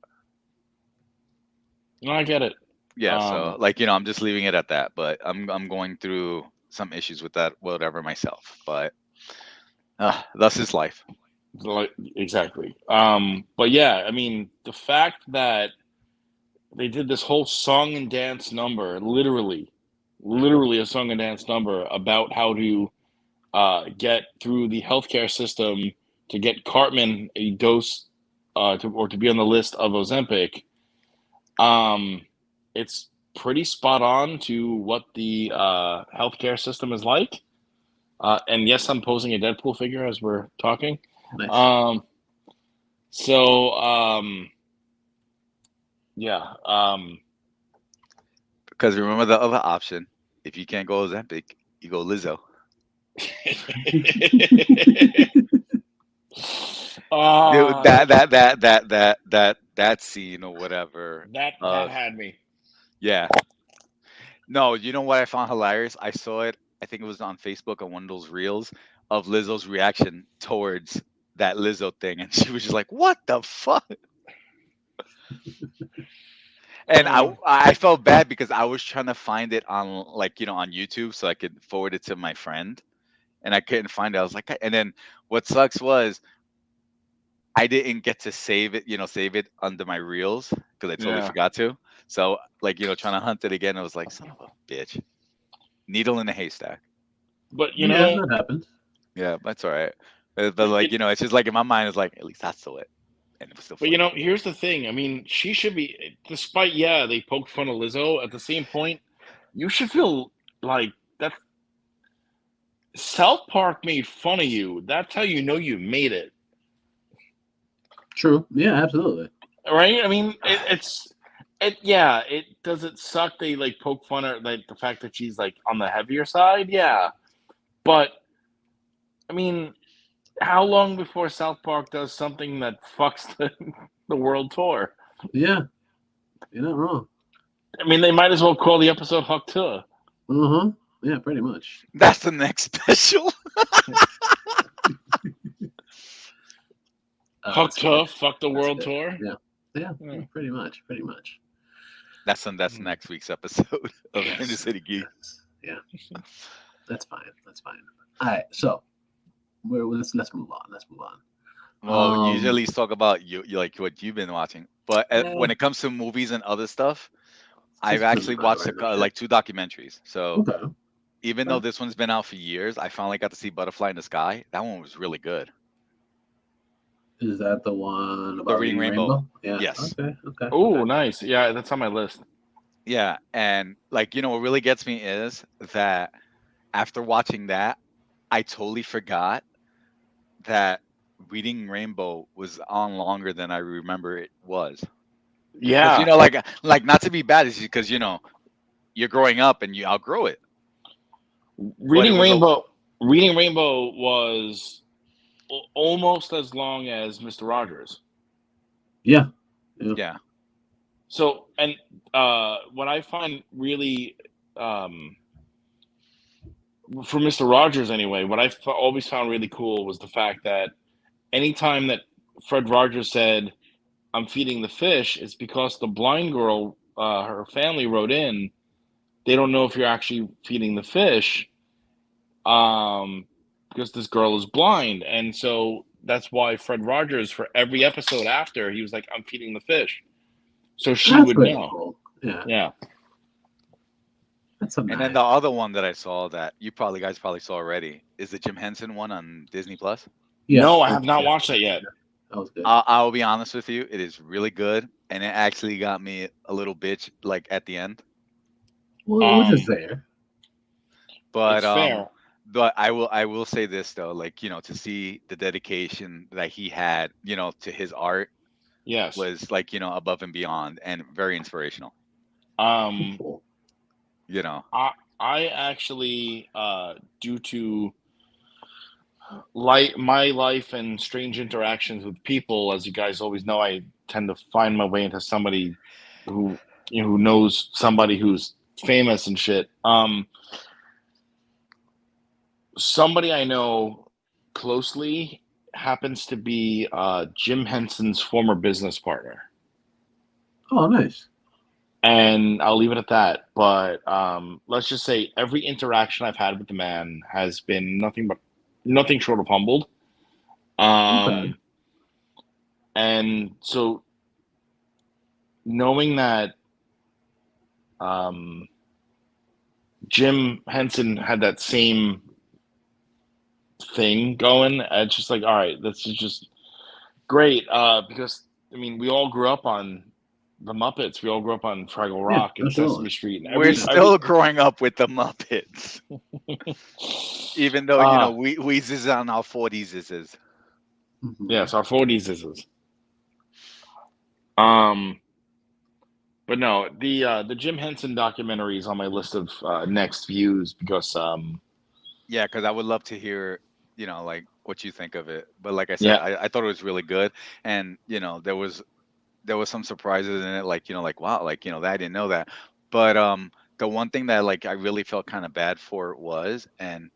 No, I get it. Yeah, so like I'm just leaving it at that, but I'm going through some issues with that whatever myself, but thus is life. Like, exactly. But yeah, I mean, the fact that they did this whole song and dance number, literally a song and dance number about how to get through the healthcare system to get Cartman a dose to be on the list of Ozempic. It's pretty spot on to what the healthcare system is like. And yes, I'm posing a Deadpool figure as we're talking. Nice. So yeah. Because remember the other option, if you can't go Ozempic, you go Lizzo. Dude, that scene or whatever. that had me. Yeah. No, you know what I found hilarious? I saw it. I think it was on Facebook on one of those reels of Lizzo's reaction towards that Lizzo thing, and she was just like, "What the fuck?" And I felt bad because I was trying to find it on on YouTube so I could forward it to my friend, and I couldn't find it. I was like, and then what sucks was I didn't get to save it under my reels because I totally forgot to. So trying to hunt it again, I was like, son of a bitch, needle in a haystack. But that happens. Yeah, that's all right. But it's just like in my mind, it's like at least I saw it, and it was still. But Funny. here's the thing. I mean, she should be, despite they poked fun of Lizzo. At the same point, you should feel like that. South Park made fun of you. That's how you know you made it. True. Yeah, absolutely. Right? I mean, it does it suck they like poke fun at like the fact that she's like on the heavier side? Yeah. But I mean, how long before South Park does something that fucks the world tour? Yeah. You're not wrong. I mean, they might as well call the episode Huck Tour. Uh-huh. Yeah, pretty much. That's the next special. Huck Tough, fuck the world good. tour. Yeah, pretty much. That's next week's episode of InnerCityGeeks. Yeah, that's fine. All right, so let's move on. Well, you usually talk about you like what you've been watching, but when it comes to movies and other stuff, I've actually watched like 2 documentaries. So even though this one's been out for years, I finally got to see Butterfly in the Sky. That one was really good. Is that the one The about Reading Reading Rainbow. Rainbow? Yeah. Yes. Okay. Oh, nice. Yeah, that's on my list. Yeah, and like what really gets me is that after watching that, I totally forgot that Reading Rainbow was on longer than I remember it was. Because Yeah. like not to be bad, it's because you're growing up and you outgrow it. But it Reading was a Rainbow. Reading Rainbow was almost as long as Mr. Rogers. Yeah. yeah. So, and what I find really, for Mr. Rogers anyway, what I always found really cool was the fact that anytime that Fred Rogers said, "I'm feeding the fish," it's because the blind girl, her family wrote in, they don't know if you're actually feeding the fish, because this girl is blind, and so that's why Fred Rogers, for every episode after, he was like, "I'm feeding the fish," so she That's would pretty know. cool. Yeah. Yeah. That's a And nice. then the other one that I saw that you guys probably saw already is the Jim Henson one on Disney Plus. Yeah. No, I have not Yeah, watched that yet. that was good. I'll be honest with you, it is really good, and it actually got me a little bitch like at the end. Well, which is fair. But It's fair. but I will say this though, like to see the dedication that he had, to his art Yes. was like above and beyond and very inspirational. Cool. I actually, due to my life and strange interactions with people, as you guys always know, I tend to find my way into somebody who who knows somebody who's famous and shit. Somebody I know closely happens to be Jim Henson's former business partner. Oh, nice. And I'll leave it at that. But let's just say every interaction I've had with the man has been nothing short of humbled. Okay. And so knowing that Jim Henson had that same thing going, it's just like, all right, this is just great. Because I mean, we all grew up on the Muppets. We all grew up on Fraggle Rock and absolutely. Sesame Street. And We're still growing up with the Muppets, even though we is on our 40s. Mhm. Yes, our 40s is. But no, the Jim Henson documentary is on my list of next views because Yeah, because I would love to hear, like what you think of it. But like I said, yeah, I thought it was really good, and there was some surprises in it, like like wow, like that I didn't know that. But the one thing that like I really felt kind of bad for was, and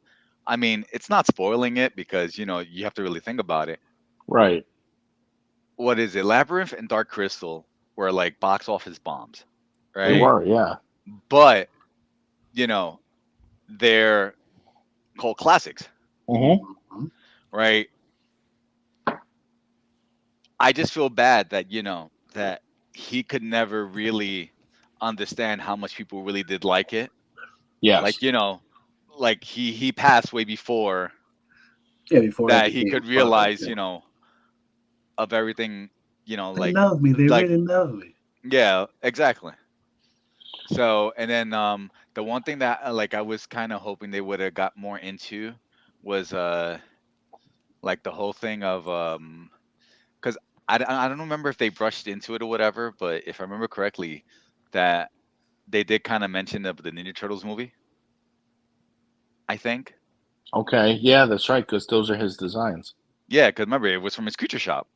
I mean it's not spoiling it because you have to really think about it. right. What is it? Labyrinth and Dark Crystal were like box office bombs, They right? were, yeah. But they're called classics, Mhm. right? I just feel bad that that he could never really understand how much people really did like it. Yes. Like like he passed way before Yeah, before it that he became could a product, realize yeah. of everything They like love me. They like really love me. yeah, exactly. So and then the one thing that like I was kind of hoping they would have got more into was like the whole thing of because I don't remember if they brushed into it or whatever, but if I remember correctly, that they did kind of mention the Ninja Turtles movie. I think. Okay. Yeah, that's right. Because those are his designs. Yeah, because remember it was from his creature shop.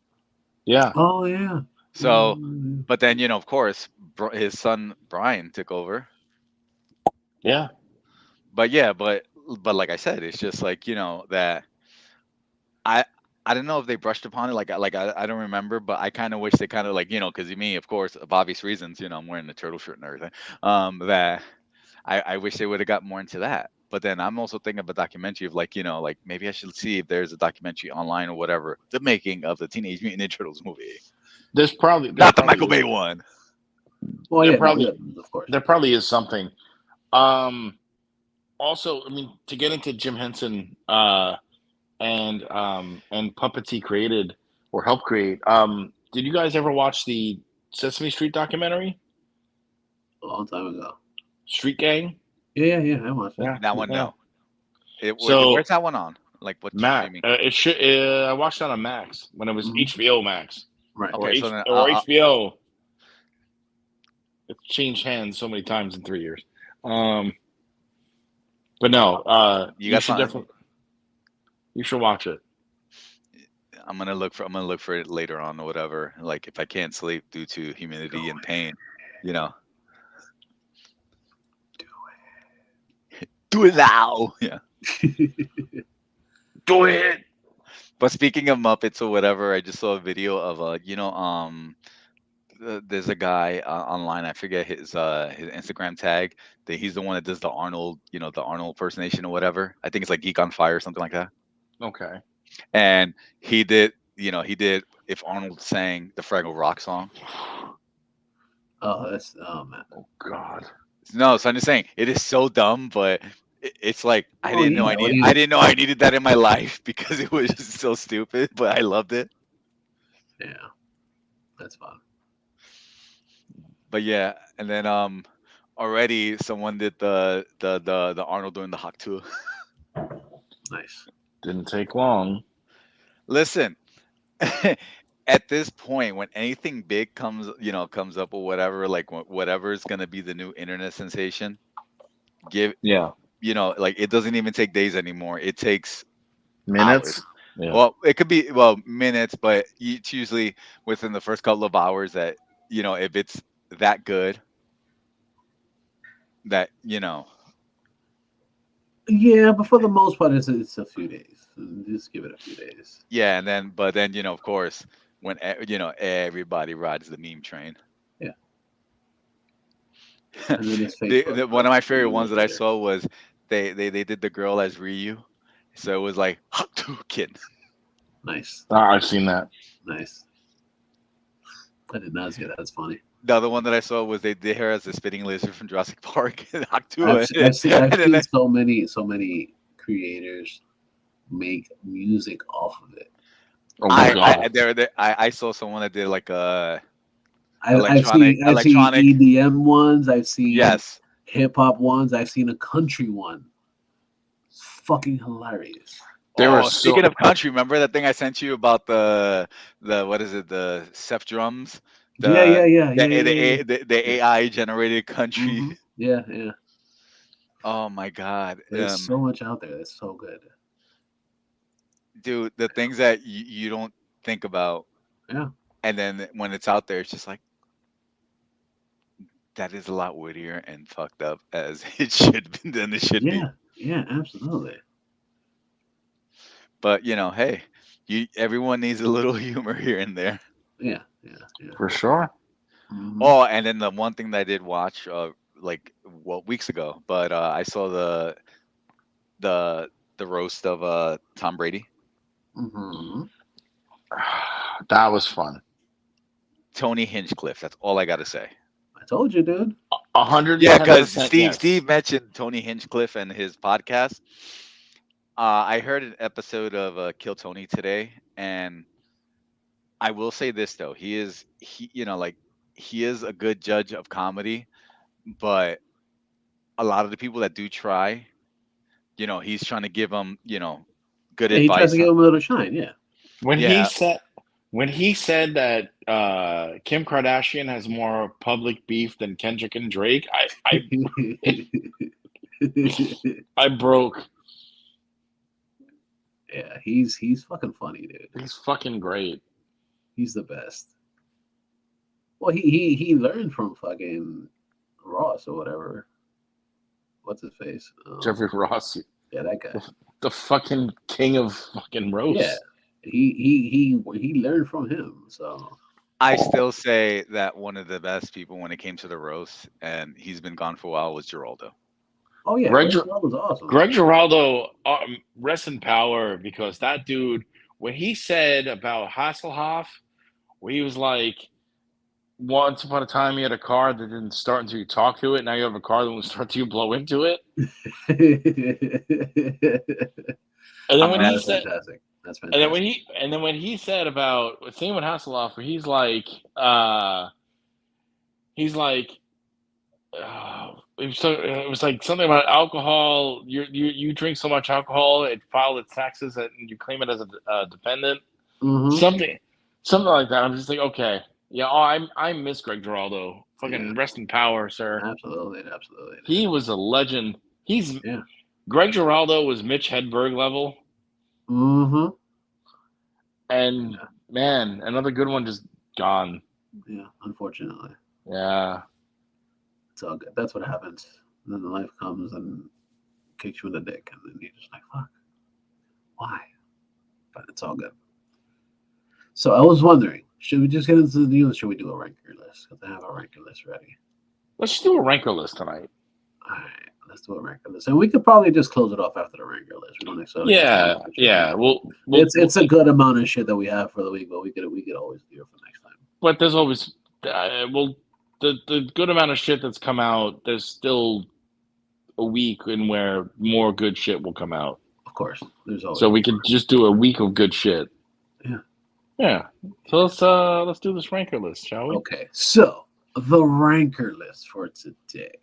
Yeah. Oh yeah. So, Mhm. but then of course, his son Brian took over. Yeah. But yeah, but like I said, it's just like that I. I don't know if they brushed upon it, I don't remember, but I kind of wish they kind of like because me, of course, of obvious reasons, I'm wearing the turtle shirt and everything. That I wish they would have got more into that. But then I'm also thinking of a documentary of like, like maybe I should see if there's a documentary online or whatever, the making of the Teenage Mutant Ninja Turtles movie, There's probably not the Michael Bay one. Well, there yeah, probably no, of course. there probably is something. Also, I mean, to get into Jim Henson and Puppets he created, or help create. Did you guys ever watch the Sesame Street documentary, A long time ago. Street Gang? Yeah. I watched it. Yeah, That one, yeah. no. So Where's that one on? Like what Max, streaming? it should. I watched it on Max when it was Mhm. HBO Max Right. or Okay, so then HBO. It's changed hands so many times in 3 years. But no, you got should something? definitely. You should watch it. I'm gonna look for it later on or whatever. Like if I can't sleep due to humidity and pain, you know. Do it now. Yeah. Do it. But speaking of Muppets or whatever, I just saw a video of there's a guy online. I forget his Instagram tag. That he's the one that does the Arnold, the Arnold impersonation or whatever. I think it's like Geek on Fire or something like that. Okay. And he did if Arnold sang the Fraggle Rock song. oh man. Oh God. No, so I'm just saying it is so dumb, but it's like I didn't know I needed that in my life because it was just so stupid, but I loved it. Yeah, that's fun. But yeah, and then already someone did the Arnold doing the Hawk tour. Nice. Didn't take long. Listen, at this point, when anything big comes up or whatever, like whatever is gonna be the new internet sensation, Yeah. like it doesn't even take days anymore. It takes Minutes. hours. Yeah. Well, it could be minutes, but it's usually within the first couple of hours that if it's that good, that Yeah, but for the most part, it's a few days. Just give it a few days. yeah, and then of course when everybody rides the meme train. Yeah. And then it's Facebook. One of my favorite ones that I saw was they did the girl as Ryu, so it was like kid. Nice. I've seen that. Nice. I did not see that. That's funny. The other one that I saw was they did her as the spitting lizard from Jurassic Park. I've seen so many creators make music off of it. Oh my God. I saw someone that did like a I've seen EDM ones. I've seen hip hop ones. I've seen a country one. It's fucking hilarious. Speaking of country, remember that thing I sent you about the what is it, the Seth drums? The AI generated country. Mm-hmm. Yeah. Oh my God. There's so much out there. That's so good. Dude, the things that you don't think about. Yeah. And then when it's out there, it's just like, that is a lot wittier and fucked up as it should be than it should be. Yeah, absolutely. But hey, everyone needs a little humor here and there. Yeah. For sure. Mm-hmm. Oh, and then the one thing that I did watch, weeks ago, but I saw the roast of Tom Brady. Mm-hmm. That was fun. Tony Hinchcliffe. That's all I got to say. I told you, dude. 100. Yeah, because Steve mentioned Tony Hinchcliffe and his podcast. I heard an episode of Kill Tony today, and I will say this though: he is a good judge of comedy, but a lot of the people that do try, he's trying to give them, good advice. He tries to give them a little shine. Yeah. When he said that Kim Kardashian has more public beef than Kendrick and Drake, I broke. Yeah, he's fucking funny, dude. He's fucking great. He's the best. Well, he learned from fucking Ross or whatever. What's his face? Jeffrey Ross. Yeah, that guy. The fucking king of fucking roast. Yeah, he learned from him. So I still say that one of the best people when it came to the roast, and he's been gone for a while, was Geraldo. Oh yeah, Greg was awesome. Greg Giraldo, rest in power, because that dude, when he said about Hasselhoff, where he was like, once upon a time he had a car that didn't start until you talk to it. Now you have a car that won't start until you blow into it. And then when he said, fantastic. That's And fantastic. then when he said about same with Hasselhoff, where he's like it was like something about alcohol. You drink so much alcohol, it filed its taxes, and you claim it as a dependent. Mm-hmm. Something like that. I'm just like, okay, yeah. Oh, I miss Greg Giraldo. Yeah, Fucking rest in power, sir. absolutely, absolutely. He was a legend. Yeah. Greg Giraldo was Mitch Hedberg level, Mm-hmm. and Yeah. man, another good one just gone. Yeah. Unfortunately, Yeah. it's all good. That's what happens. And then the life comes and kicks you in the dick, and then you're just like, fuck, why? But it's all good. So I was wondering, should we just get into the news? Or should we do a ranker list? Because I have a ranker list ready. Let's do a ranker list tonight. All right, let's do a ranker list, and we could probably just close it off after the ranker list. We don't necessarily. Yeah, yeah. It's a good amount of shit that we have for the week, but we could always do it for next time. But there's always the good amount of shit that's come out. There's still a week in where more good shit will come out. Of course, there's always. So we could just do a week of good shit. Yeah. Yeah. So let's do this ranker list, shall we? Okay. So the ranker list for today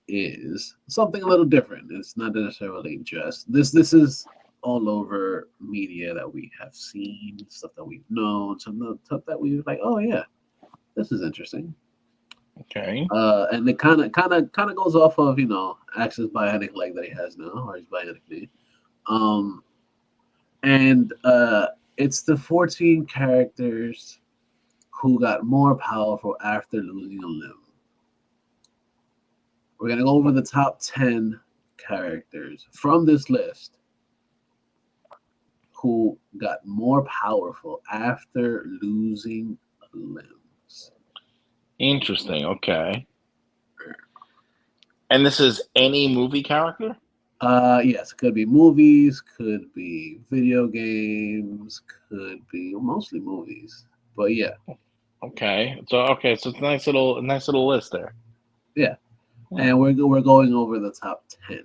is something a little different. It's not necessarily just this. This is all over media that we have seen, stuff that we've known, some stuff that we like. Oh yeah, this is interesting. Okay. And it kind of goes off of Axe's bionic leg that he has now, or his bionic knee. And it's the 14 characters who got more powerful after losing a limb. We're gonna go over the top 10 characters from this list who got more powerful after losing limbs. Interesting. Okay. And this is any movie character? Yes, could be movies, could be video games, could be mostly movies. But yeah. Okay. So it's a nice little list there. Yeah. And we're going over the top 10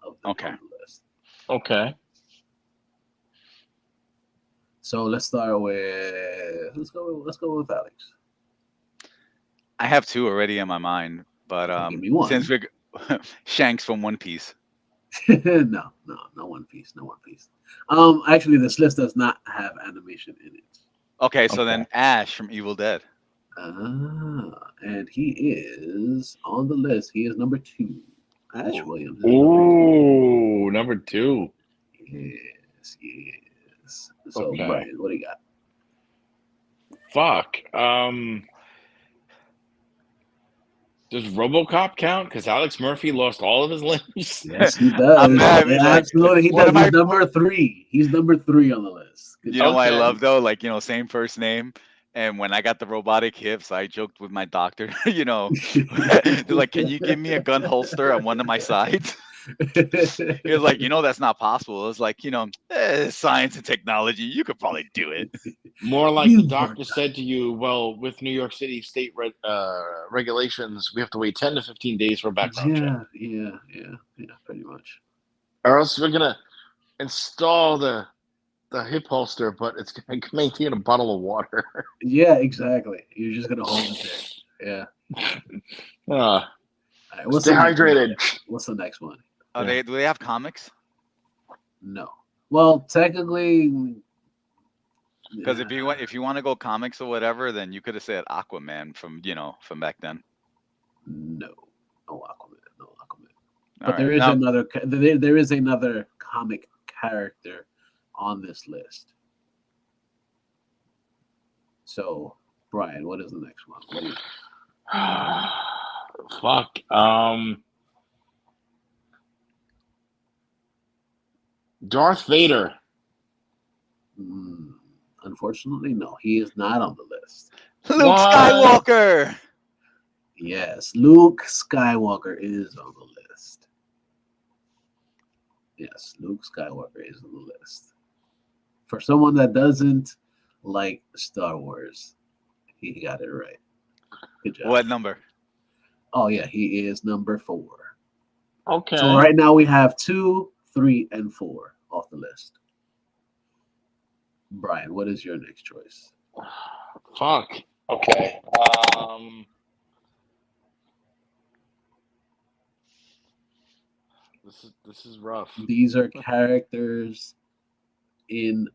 of the list. Okay. So let's start with let's go with Alex. I have two already in my mind, but Give me one. since we're Shanks from One Piece. no One Piece, no One Piece. Actually, this list does not have animation in it. Okay, so then Ash from Evil Dead. And he is on the list. He is number 2. Ash Williams. Ooh, number 2. Yes. So, Brian, what do you got? Fuck. Does RoboCop count? Because Alex Murphy lost all of his limbs. Yes, he does. Absolutely, he does. He's number 3. He's number 3 on the list. You know what I love though? Like, same first name. And when I got the robotic hips, I joked with my doctor, they're like, can you give me a gun holster on one of my sides? He was like, that's not possible. It was like, science and technology, you could probably do it. More like the doctor said to you, well, with New York City state regulations, we have to wait 10 to 15 days for a background check. Yeah, pretty much. Or else we're going to install the hip holster, but it's going to maintain a bottle of water. Yeah, exactly. You're just going to hold it there. Yeah. Right, what's stay hydrated. What's the next one? Do they have comics? No. Well, technically, because if you want to go comics or whatever, then you could have said Aquaman from back then. No Aquaman. But there is another comic character on this list. So, Brian, what is the next one? What do you Fuck. Darth Vader. Unfortunately, no. He is not on the list. Luke Skywalker. Yes, Luke Skywalker is on the list. Yes, Luke Skywalker is on the list. For someone that doesn't like Star Wars, he got it right. Good job. What number? Oh yeah, he is number 4. Okay. So right now we have 2, 3, and 4 off the list. Brian, what is your next choice? Fuck. Okay. This is rough. These are characters in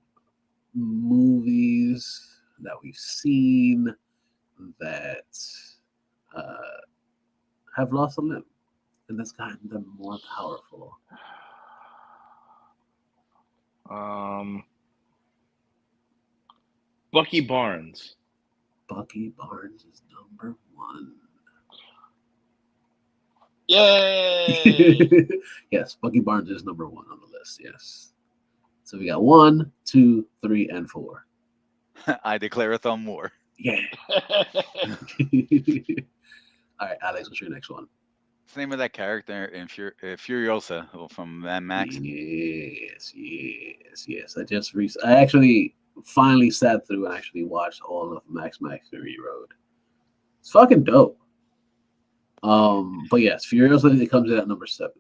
movies that we've seen that have lost a limb, and that's gotten them more powerful. Bucky Barnes. Bucky Barnes is number one. Yay! Yes, Bucky Barnes is number one on the list. Yes. So we got 1, 2, 3, and 4. I declare a thumb war. Yeah. All right, Alex, what's your next one? What's the name of that character in Furiosa from Mad Max? Yes. I actually finally sat through and actually watched all of Max Fury Road. It's fucking dope. But yes, Furiosa, it comes in at number 7.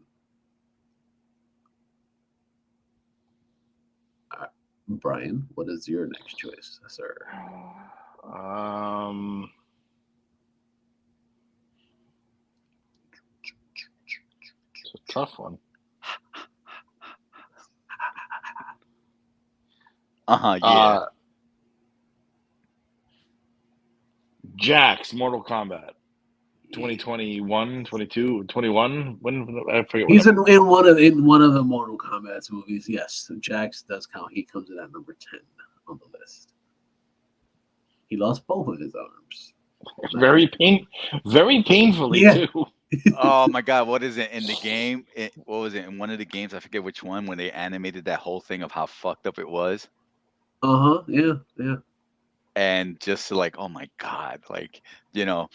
All right. Brian, what is your next choice, sir? It's a tough one. Yeah. Jax, Mortal Kombat. 2021, 22, 21. When I forget. He's in one of the Mortal Kombat movies. Yes, Jax does count. He comes in at number 10 on the list. He lost both of his arms. Very painfully too. Oh my god, what is it in the game? What was it in one of the games? I forget which one, when they animated that whole thing of how fucked up it was. Yeah. And just like, oh my god, like, you know,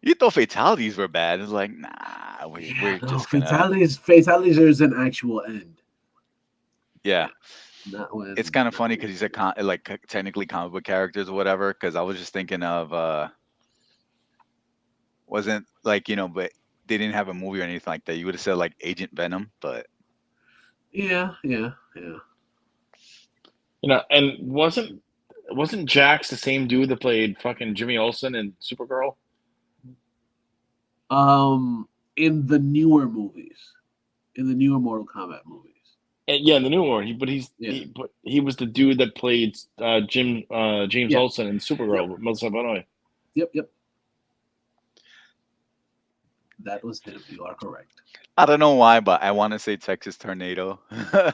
you thought fatalities were bad. It's like, nah, we're just fatalities is an actual end. Yeah. Not when It's kind of funny because he's technically comic book characters or whatever. Because I was just thinking of wasn't like, but they didn't have a movie or anything like that. You would have said like Agent Venom, but yeah. And wasn't Jax the same dude that played fucking Jimmy Olsen in Supergirl? In the newer movies, in the newer Mortal Kombat movies. Yeah, in the new one. He was the dude that played James Olsen in Supergirl with Melissa Benoist. Yep. That was him. You are correct. I don't know why, but I want to say Texas Tornado No,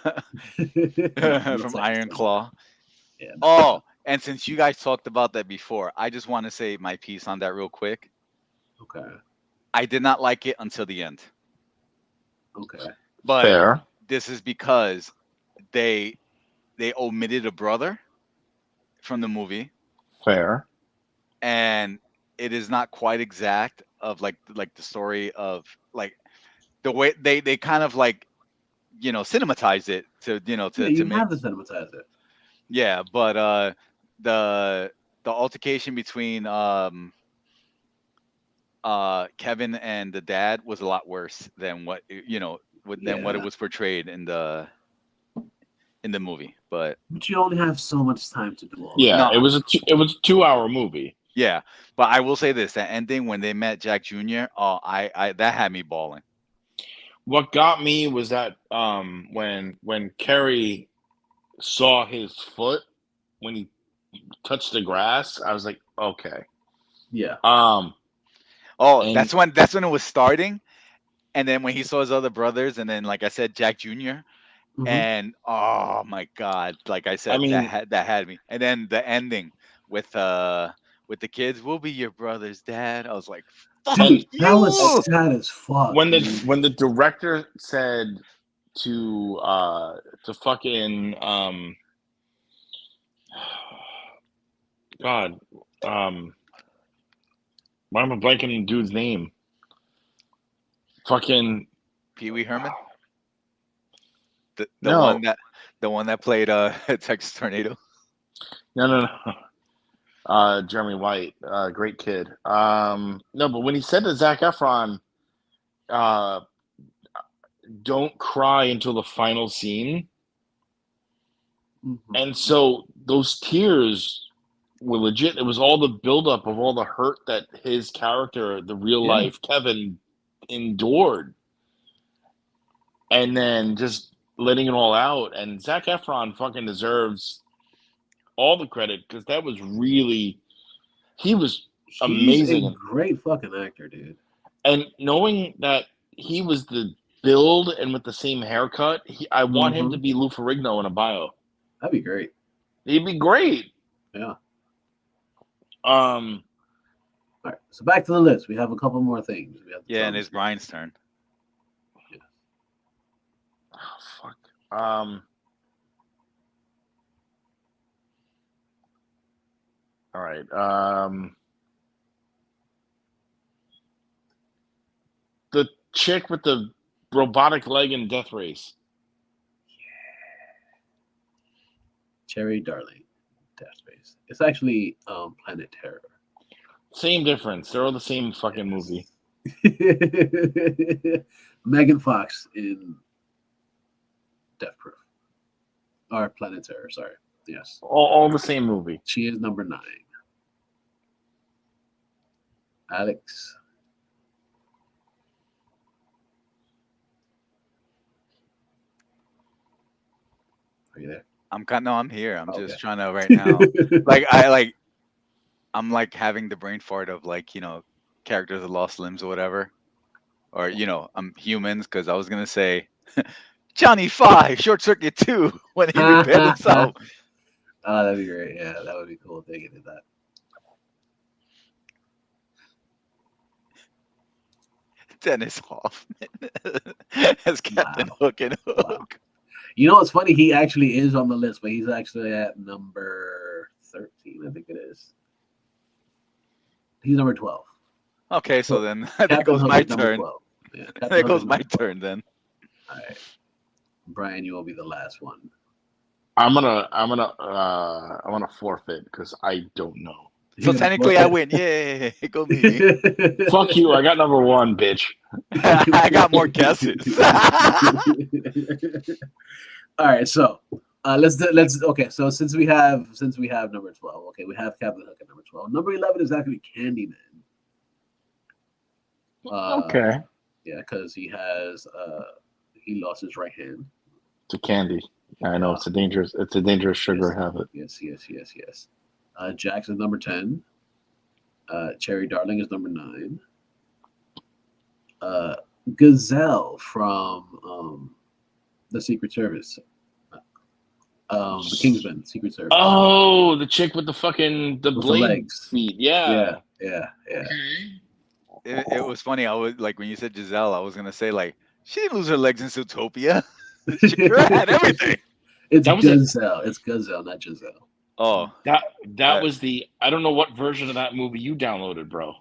from Iron Claw. Yeah. Oh, and since you guys talked about that before, I just want to say my piece on that real quick. Okay. I did not like it until the end. Okay. But Fair. This is because they omitted a brother from the movie. Fair. And it is not quite exact of like the story of like the way they kind of like, cinematized it to you have to cinematize it. Yeah, but the altercation between Kevin and the dad was a lot worse than what than what it was portrayed in the movie. But you only have so much time to do all that. Yeah, No. it was a 2-hour movie. Yeah, but I will say this: that ending when they met Jack Jr., I that had me bawling. What got me was that when Kerry saw his foot when he touched the grass, I was like, okay. Yeah. That's when it was starting, and then when he saw his other brothers, and then like I said, Jack Jr. And oh my god, like I said, that had me. And then the ending with the kids, we'll be your brother's dad. I was like, fuck dude, you! that was sad as fuck. When the director said to fucking God, why am I blanking on the dude's name? Fucking Pee Wee Herman. The No. one that played Texas Tornado. No. Jeremy White, great kid. No, but when he said to Zac Efron, don't cry until the final scene, And so those tears were legit. It was all the buildup of all the hurt that his character, the real life Kevin, endured. And then just letting it all out. And Zac Efron fucking deserves all the credit because that was really, he was amazing. He's a great fucking actor, dude. And knowing that he was the build and with the same haircut, I want him to be Lou Ferrigno in a bio. That'd be great. He'd be great. Yeah. All right. So back to the list. We have a couple more things. And it's Brian's turn. Yeah. Oh, fuck. All right. The chick with the robotic leg in Death Race. Cherry Darling, Death Race. It's actually Planet Terror. Same difference. They're all the same fucking movie. Megan Fox in Death Proof. Or Planet Terror, sorry. Yes. All the same movie. She is number 9. Alex. Are you there? I'm here. I'm just trying to right now. I'm like having the brain fart of characters that lost limbs or whatever. Or, I'm humans because I was gonna say Johnny 5, Short Circuit 2 when he repaired himself. Oh, that'd be great. Yeah, that would be cool if they did that. Dennis Hoffman as Captain Hook and Hook. Wow. You know what's funny? He actually is on the list, but he's actually at number 13, I think it is. He's number 12. Okay, so then that goes my turn. Yeah, that goes my turn then. All right, Brian, you will be the last one. I'm gonna forfeit because I don't know. So technically, I win. Yay! Go me. Fuck you! I got number 1, bitch. I got more guesses. All right, so let's okay. So since we have number 12, okay, we have Captain Hook at number 12. Number 11 is actually Candyman. Okay. Yeah, because he lost his right hand to candy. I know it's a dangerous sugar habit. Yes. Jax is number 10. Cherry Darling is number 9. Gazelle from the Secret Service. The Kingsman Secret Service. Oh, the chick with the fucking with blade the legs. feet. Yeah. It was funny. I was like, when you said Giselle, I was gonna say she didn't lose her legs in Zootopia. She had everything. It's Gazelle. It's Gazelle, not Giselle. Oh, that was the. I don't know what version of that movie you downloaded, bro.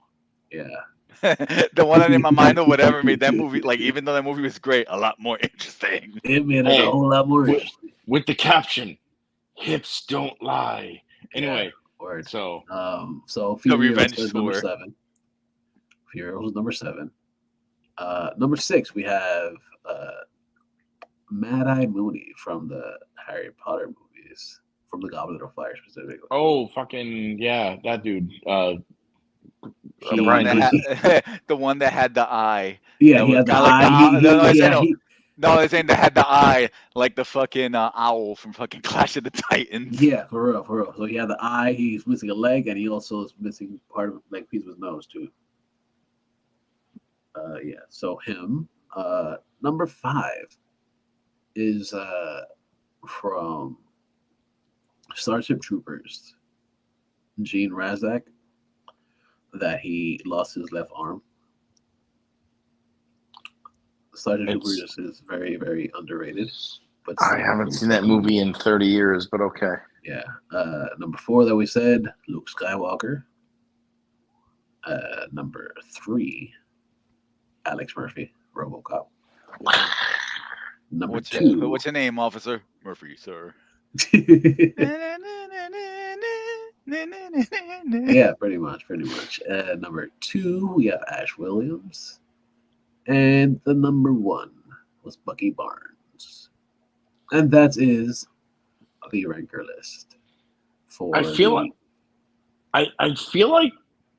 Yeah. The one that in my mind or whatever made that movie, even though that movie was great, a lot more interesting. It made it a whole lot more interesting. With the caption, "Hips don't lie." Anyway, word. So Furiosa is number 7. Furiosa is number 7. Number 6, we have Mad Eye Mooney from the Harry Potter movies, from the Goblet of Fire specifically. Oh, fucking yeah, that dude. The one that had the eye. Yeah, he had the eye. No, they're saying that had the eye like the fucking owl from fucking Clash of the Titans. Yeah, for real. So he had the eye, he's missing a leg, and he also is missing part of piece of his nose too. So him. Number 5 is from Starship Troopers, Gene Razak, that he lost his left arm. Starship Troopers is very, very underrated. But I haven't seen that movie in 30 years, but okay. Yeah. Number 4 that we said, Luke Skywalker. Number 3, Alex Murphy, RoboCop. Number 2. What's your name, Officer Murphy, sir? Yeah, pretty much. Number 2, we have Ash Williams. And the number 1 was Bucky Barnes. And that is the ranker list for I feel the I feel like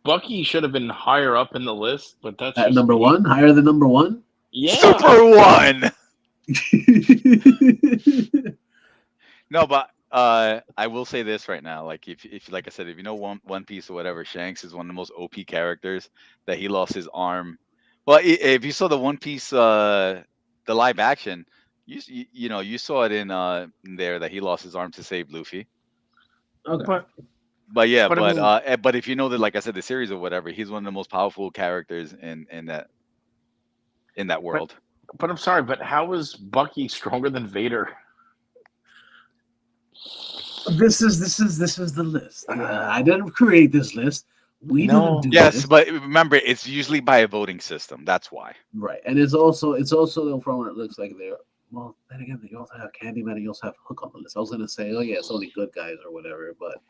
Bucky should have been higher up in the list, but that's at just number me. one, higher than number one. Yeah. Super one. No, but I will say this right now. Like if like I said, if you know One Piece or whatever, Shanks is one of the most OP characters. That he lost his arm. Well, if you saw the One Piece the live action, you know you saw it in there that he lost his arm to save Luffy. Okay. But yeah, But I mean, but if you know that, like I said, the series or whatever, he's one of the most powerful characters in that world. but I'm sorry, but how is Bucky stronger than Vader? This is the list. I didn't create this list. We No. didn't do Yes, this. but remember, it's usually by a voting system. That's why. Right, and it's also from what it looks like they're. Well, then again, they also have Candyman and you also have Hook on the list. I was gonna say, oh yeah, it's only good guys or whatever, but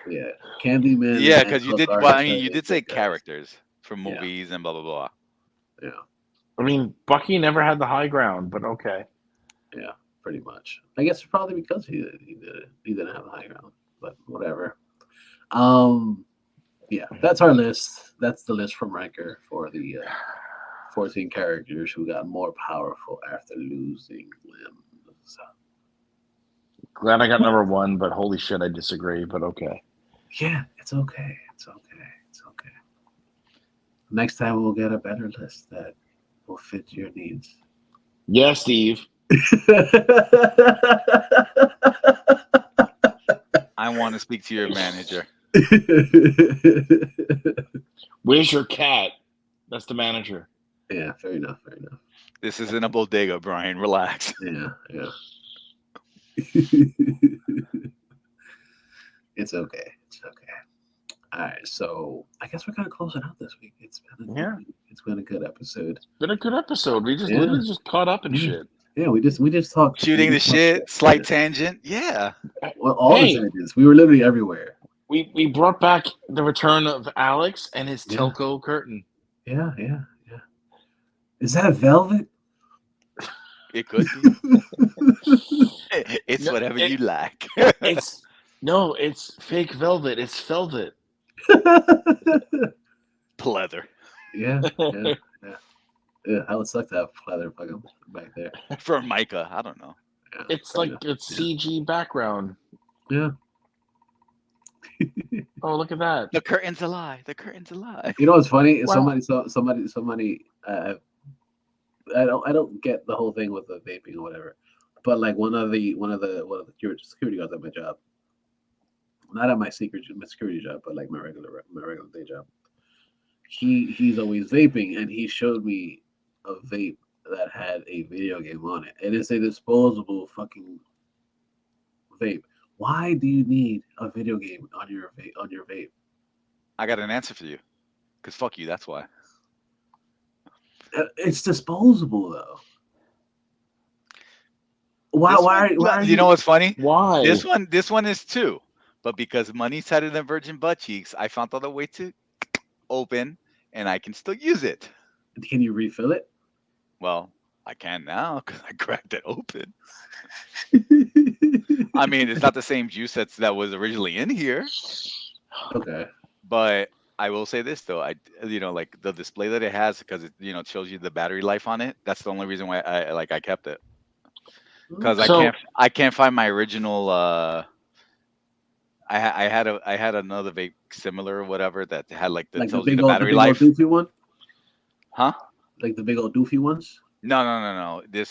yeah, Candyman. Yeah, and because you Hook did. are Well, I mean, you definitely did say good guys. characters from Yeah. movies and blah blah blah. Yeah, I mean, Bucky never had the high ground, but okay. yeah, pretty much. I guess probably because he didn't have a high ground, but whatever. Yeah, that's our list. That's the list from Ranker for the 14 characters who got more powerful after losing limbs. Glad I got number one, but holy shit, I disagree. But okay. Yeah, it's okay. It's okay. It's okay. Next time we'll get a better list that will fit your needs. Yeah, Steve. I want to speak to your manager. Where's your cat? That's the manager. Yeah, fair enough. Fair enough. This isn't a bodega, Brian. Relax. Yeah, yeah. It's okay. It's okay. All right, so I guess we're gonna close it out this week. It's been a good episode. It's been a good episode. We just Yeah. literally just caught up and Yeah. shit. Yeah, we just talked Shooting we the just talked shit, slight tangent. Yeah. Well, all Hey. the tangents. We were literally everywhere. We brought back the return of Alex and his Yeah. Telco curtain. Yeah. Is that velvet? It could be. It's No, whatever it- you like. It's fake velvet. It's velvet. Pleather. Yeah. Yeah, I would suck to have pleather fucking back there. For Micah. I don't know. Yeah, It's fair like enough. it's CG background. Yeah. Oh, look at that. The curtain's a lie. The curtain's a lie. You know what's funny? Wow. Somebody. I don't get the whole thing with the vaping or whatever, but like one of the security guards at my job, not at my security job, but like my regular day job. He's always vaping, and he showed me a vape that had a video game on it, and it's a disposable fucking vape. Why do you need a video game on your vape? I got an answer for you. Because fuck you, that's why. It's disposable though. Why are you know what's funny? Why? This one is too. But because money's tighter than virgin butt cheeks, I found out a way to open and I can still use it. Can you refill it? Well, I can now because I cracked it open. I mean, it's not the same juice that was originally in here. Okay. But I will say this though, like the display that it has, because it shows you the battery life on it. That's the only reason why I kept it, because I can't find my original. I had another vape similar or whatever that had like tells you the battery life. Old doofy one? Huh? Like the big old doofy ones? No. It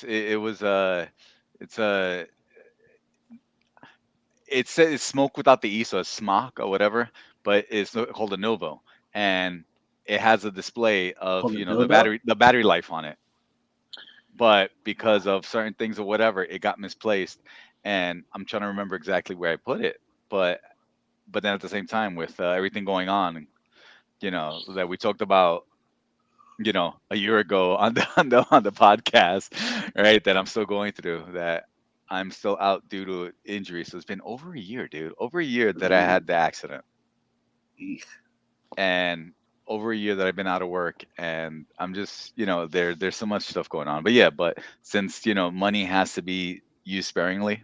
says it's smoke without the E, so it's smoke or whatever, but it's called a Novo, and it has a display of the battery life on it. But because of certain things or whatever, it got misplaced, and I'm trying to remember exactly where I put it. But then at the same time, with everything going on, that we talked about, a year ago on the podcast, right? That I'm still going through, that I'm still out due to injury. So it's been over a year, dude. Over a year that I had the accident. Eek. And over a year that I've been out of work, and I'm just, there's so much stuff going on. But yeah, since money has to be used sparingly,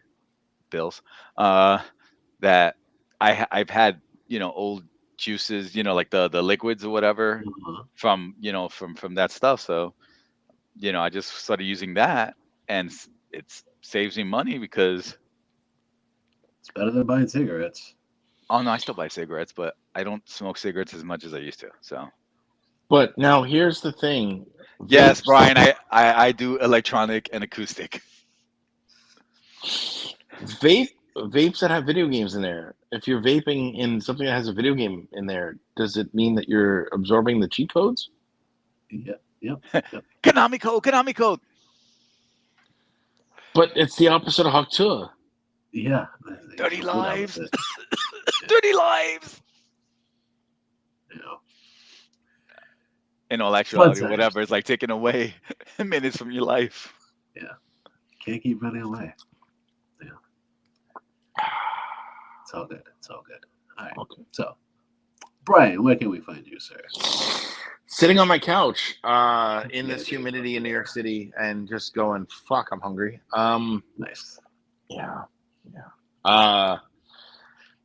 bills. That I've had, old juices, like the liquids or whatever Uh-huh. from, from that stuff. So, I just started using that, and it saves me money because, It's better than buying cigarettes. oh no, I still buy cigarettes, but I don't smoke cigarettes as much as I used to. So But now here's the thing: yes, vapes, Brian, I do electronic and acoustic. vapes that have video games in there. If you're vaping in something that has a video game in there, does it mean that you're absorbing the cheat codes? Yep. Konami code. But it's the opposite of Haktua. Yeah. Dirty Complete lives. opposite. Dirty lives. You know. In all Fun actuality, times. whatever, it's like taking away minutes from your life. Can't keep running away. Yeah. It's all good. All right. Okay. So, Brian, where can we find you, sir? Sitting on my couch in Yeah, this dude. humidity in New York City and just going, fuck, I'm hungry. Nice. Yeah.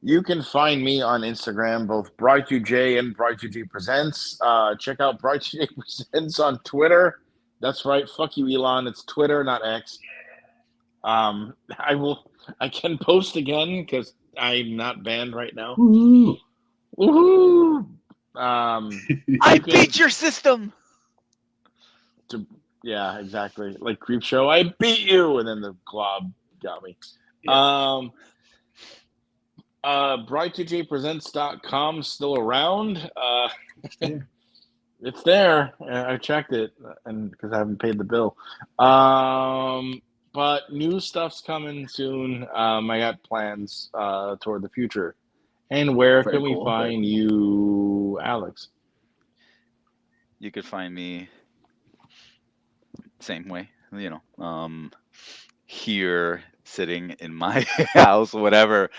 You can find me on Instagram, both Bright2J and Bright2J Presents. Check out Bright2J Presents on Twitter. That's right. Fuck you, Elon. It's Twitter, not X. I can post again because I'm not banned right now. Woo! Woohoo! I beat your system. Yeah, exactly. Like Creep Show, I beat you, and then the glob got me. Yeah. Bright2jpresents.com still around. There. It's there. I checked it, and because I haven't paid the bill. But new stuff's coming soon. I got plans toward the future. And where Very can we cool, find you, Alex? You could find me same way, here sitting in my house, whatever.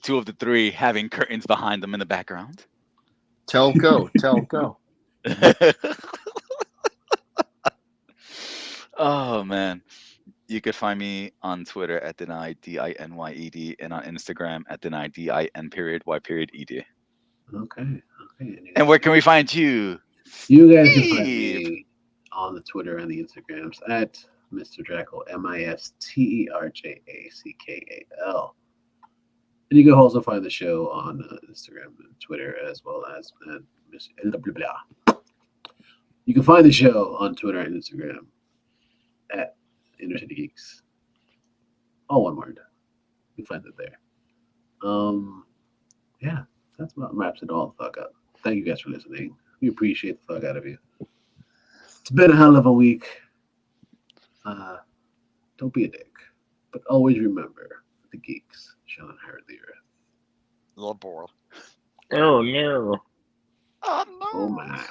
Two of the three having curtains behind them in the background. Tell go. Oh man. You could find me on Twitter at Deny DINYED and on Instagram at Deny DIN_Y_ED. Okay. And where can we find you? You guys can find Steve? me on the Twitter and the Instagrams at Mr. Jackal, MisterJackal. And you can also find the show on Instagram and Twitter as well as you can find the show on Twitter and Instagram at InnerCityGeeks. All one word. You can find it there. Yeah, that's about wraps it all the fuck up. Thank you guys for listening. We appreciate the fuck out of you. It's been a hell of a week. Don't be a dick, but always remember the geeks shall inherit the earth. Little boy. Oh no. Oh no. Oh my.